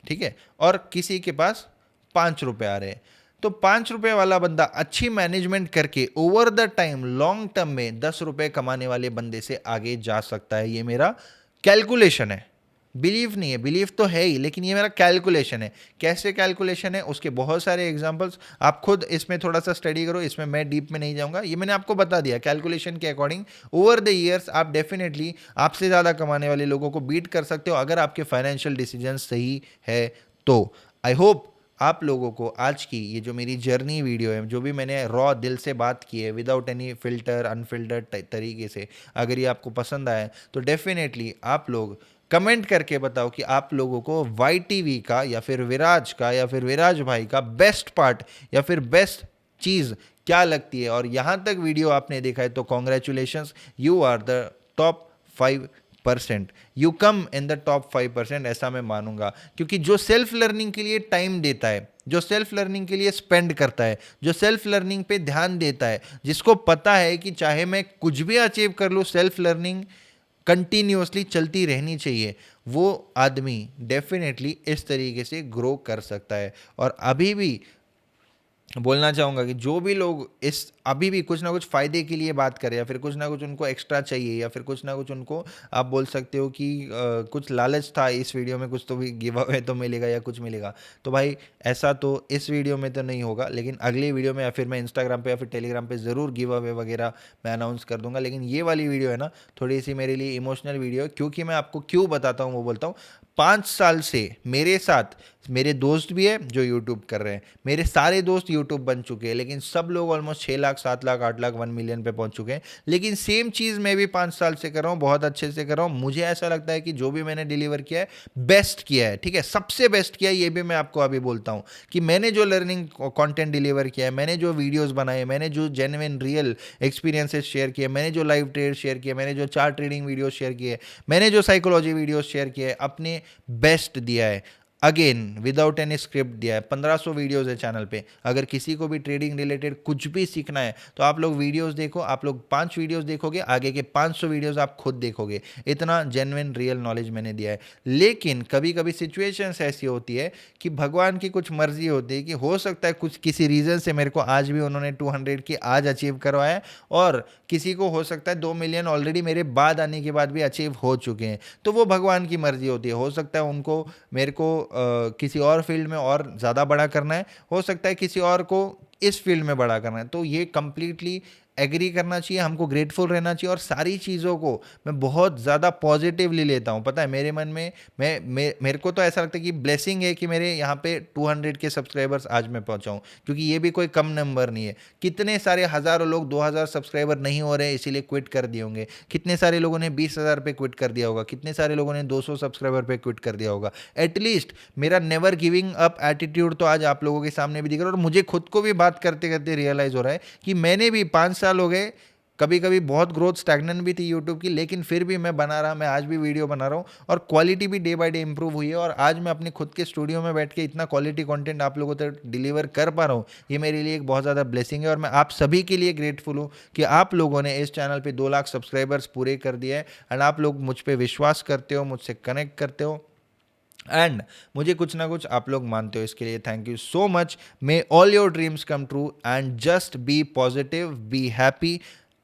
ठीक है, और किसी के पास 5 रुपये आ रहे हैं, तो 5 रुपये वाला बंदा अच्छी मैनेजमेंट करके over the time long term में 10 रुपये कमाने वाले बंदे से आगे जा सकता है। ये मेरा कैलकुलेशन है, बिलीव नहीं है, बिलीव तो है ही, लेकिन ये मेरा कैलकुलेशन है। कैसे कैलकुलेशन है उसके बहुत सारे एग्जांपल्स, आप खुद इसमें थोड़ा सा स्टडी करो, इसमें मैं डीप में नहीं जाऊंगा। ये मैंने आपको बता दिया कैलकुलेशन के अकॉर्डिंग ओवर द ईयर्स आप डेफिनेटली आपसे ज़्यादा कमाने वाले लोगों को बीट कर सकते हो अगर आपके फाइनेंशियल डिसीजन सही है तो। आई होप आप लोगों को आज की ये जो मेरी जर्नी वीडियो है, जो भी मैंने रॉ दिल से बात की है विदाउट एनी फिल्टर अनफिल्टर्ड तरीके से, अगर ये आपको पसंद आया तो डेफिनेटली आप लोग कमेंट करके बताओ कि आप लोगों को वाई टीवी का या फिर विराज का या फिर विराज भाई का बेस्ट पार्ट या फिर बेस्ट चीज़ क्या लगती है। और यहाँ तक वीडियो आपने देखा है तो congratulations, you are the top 5%, you come in the top 5%, ऐसा मैं मानूंगा। क्योंकि जो सेल्फ लर्निंग के लिए टाइम देता है, जो सेल्फ लर्निंग के लिए स्पेंड करता है, जो सेल्फ लर्निंग पे ध्यान देता है, जिसको पता है कि चाहे मैं कुछ भी अचीव कर लूँ, सेल्फ लर्निंग कंटिन्यूअसली चलती रहनी चाहिए, वो आदमी डेफिनेटली इस तरीके से ग्रो कर सकता है। और अभी भी बोलना चाहूँगा कि जो भी लोग इस अभी भी कुछ ना कुछ फ़ायदे के लिए बात करें या फिर कुछ ना कुछ उनको एक्स्ट्रा चाहिए या फिर कुछ ना कुछ उनको आप बोल सकते हो कि कुछ लालच था इस वीडियो में, कुछ तो भी गिव अवे तो मिलेगा या कुछ मिलेगा, तो भाई ऐसा तो इस वीडियो में तो नहीं होगा, लेकिन अगली वीडियो में या फिर मैं इंस्टाग्राम पे या फिर टेलीग्राम पे ज़रूर गिव अवे वगैरह मैं अनाउंस कर दूंगा। लेकिन ये वाली वीडियो है ना, थोड़ी सी मेरे लिए इमोशनल वीडियो है, क्योंकि मैं आपको क्यों बताता हूँ वो बोलता हूँ। 5 साल से मेरे साथ मेरे दोस्त भी है जो यूट्यूब कर रहे हैं, मेरे सारे दोस्त यूट्यूब बन चुके हैं, लेकिन सब लोग ऑलमोस्ट 6 लाख 7 लाख 8 लाख 1 मिलियन पे पहुंच चुके हैं। लेकिन सेम चीज़ मैं भी 5 साल से कर रहा हूँ, बहुत अच्छे से कर रहा हूँ। मुझे ऐसा लगता है कि जो भी मैंने डिलीवर किया है बेस्ट किया है, ठीक है, सबसे बेस्ट किया है। ये भी मैं आपको अभी बोलता हूँ कि मैंने जो लर्निंग कंटेंट डिलीवर किया है, मैंने जो वीडियोस बनाए, मैंने जो जेन्युइन रियल एक्सपीरियंसेस शेयर किए, मैंने जो लाइव ट्रेड शेयर किए, मैंने जो चार्ट ट्रेडिंग वीडियो शेयर किए, मैंने जो साइकोलॉजी वीडियो शेयर किए, अपने बेस्ट दिया है। अगेन विदाउट एनी स्क्रिप्ट दिया है। 1500 वीडियोज़ है चैनल पे। अगर किसी को भी ट्रेडिंग रिलेटेड कुछ भी सीखना है तो आप लोग वीडियोस देखो, आप लोग 5 वीडियोस देखोगे, आगे के 500 वीडियोस आप खुद देखोगे। इतना जेन्युइन रियल नॉलेज मैंने दिया है। लेकिन कभी कभी सिचुएशंस ऐसी होती है कि भगवान की कुछ मर्जी होती है कि हो सकता है कुछ किसी रीज़न से मेरे को आज भी उन्होंने 200 की आज अचीव करवाया है, और किसी को हो सकता है 2 मिलियन ऑलरेडी मेरे बाद आने के बाद भी अचीव हो चुके हैं। तो वो भगवान की मर्जी होती है। हो सकता है उनको मेरे को किसी और फील्ड में और ज़्यादा बड़ा करना है, हो सकता है किसी और को इस फील्ड में बड़ा करना है। तो ये कंप्लीटली एग्री करना चाहिए, हमको ग्रेटफुल रहना चाहिए, और सारी चीज़ों को मैं बहुत ज़्यादा पॉजिटिवली लेता हूँ। पता है मेरे मन में मेरे को तो ऐसा लगता है कि ब्लेसिंग है कि मेरे यहाँ पे 200 के सब्सक्राइबर्स आज मैं पहुँचा हूँ, क्योंकि ये भी कोई कम नंबर नहीं है। कितने सारे हज़ारों लोग 2000 सब्सक्राइबर नहीं हो रहे इसीलिए क्विट कर दिए होंगे, कितने सारे लोगों ने 20,000 पे क्विट कर दिया होगा, कितने सारे लोगों ने 200 सब्सक्राइबर पे क्विट कर दिया होगा। एटलीस्ट मेरा नेवर गिविंग अप एटीट्यूड तो आज आप लोगों के सामने भी दिख रहा है, और मुझे खुद को भी बात करते करते रियलाइज़ हो रहा है कि मैंने भी 5 साल हो गए, कभी कभी बहुत ग्रोथ स्टैग्नेंट भी थी यूट्यूब की, लेकिन फिर भी मैं बना रहा, मैं आज भी वीडियो बना रहा हूँ, और क्वालिटी भी डे बाय डे इंप्रूव हुई है। और आज मैं अपने खुद के स्टूडियो में बैठ के इतना क्वालिटी कंटेंट आप लोगों तक डिलीवर कर पा रहा हूँ, ये मेरे लिए एक बहुत ज़्यादा ब्लेसिंग है। और मैं आप सभी के लिए ग्रेटफुल हूँ कि आप लोगों ने इस चैनल पर 2 लाख सब्सक्राइबर्स पूरे कर दिए हैं, एंड आप लोग मुझ पर विश्वास करते हो, मुझसे कनेक्ट करते हो, एंड मुझे कुछ ना कुछ आप लोग मानते हो। इसके लिए thank you so much. May all your dreams come true, and just be positive, be happy.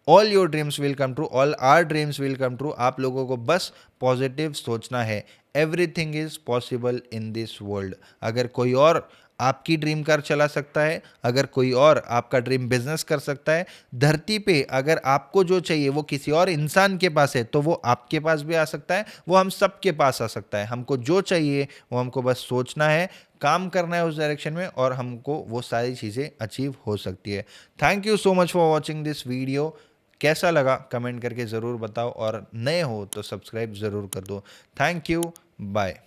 All your dreams will come true, all our dreams will come true. आप लोगों को बस पॉजिटिव सोचना है। Everything is possible in this world. अगर कोई और आपकी ड्रीम कार चला सकता है, अगर कोई और आपका ड्रीम बिजनेस कर सकता है, धरती पे अगर आपको जो चाहिए वो किसी और इंसान के पास है, तो वो आपके पास भी आ सकता है, वो हम सब के पास आ सकता है। हमको जो चाहिए वो हमको बस सोचना है, काम करना है उस डायरेक्शन में, और हमको वो सारी चीज़ें अचीव हो सकती है। Thank you so much for watching this video. कैसा लगा कमेंट करके ज़रूर बताओ, और नए हो तो सब्सक्राइब ज़रूर कर दो। Thank you, bye.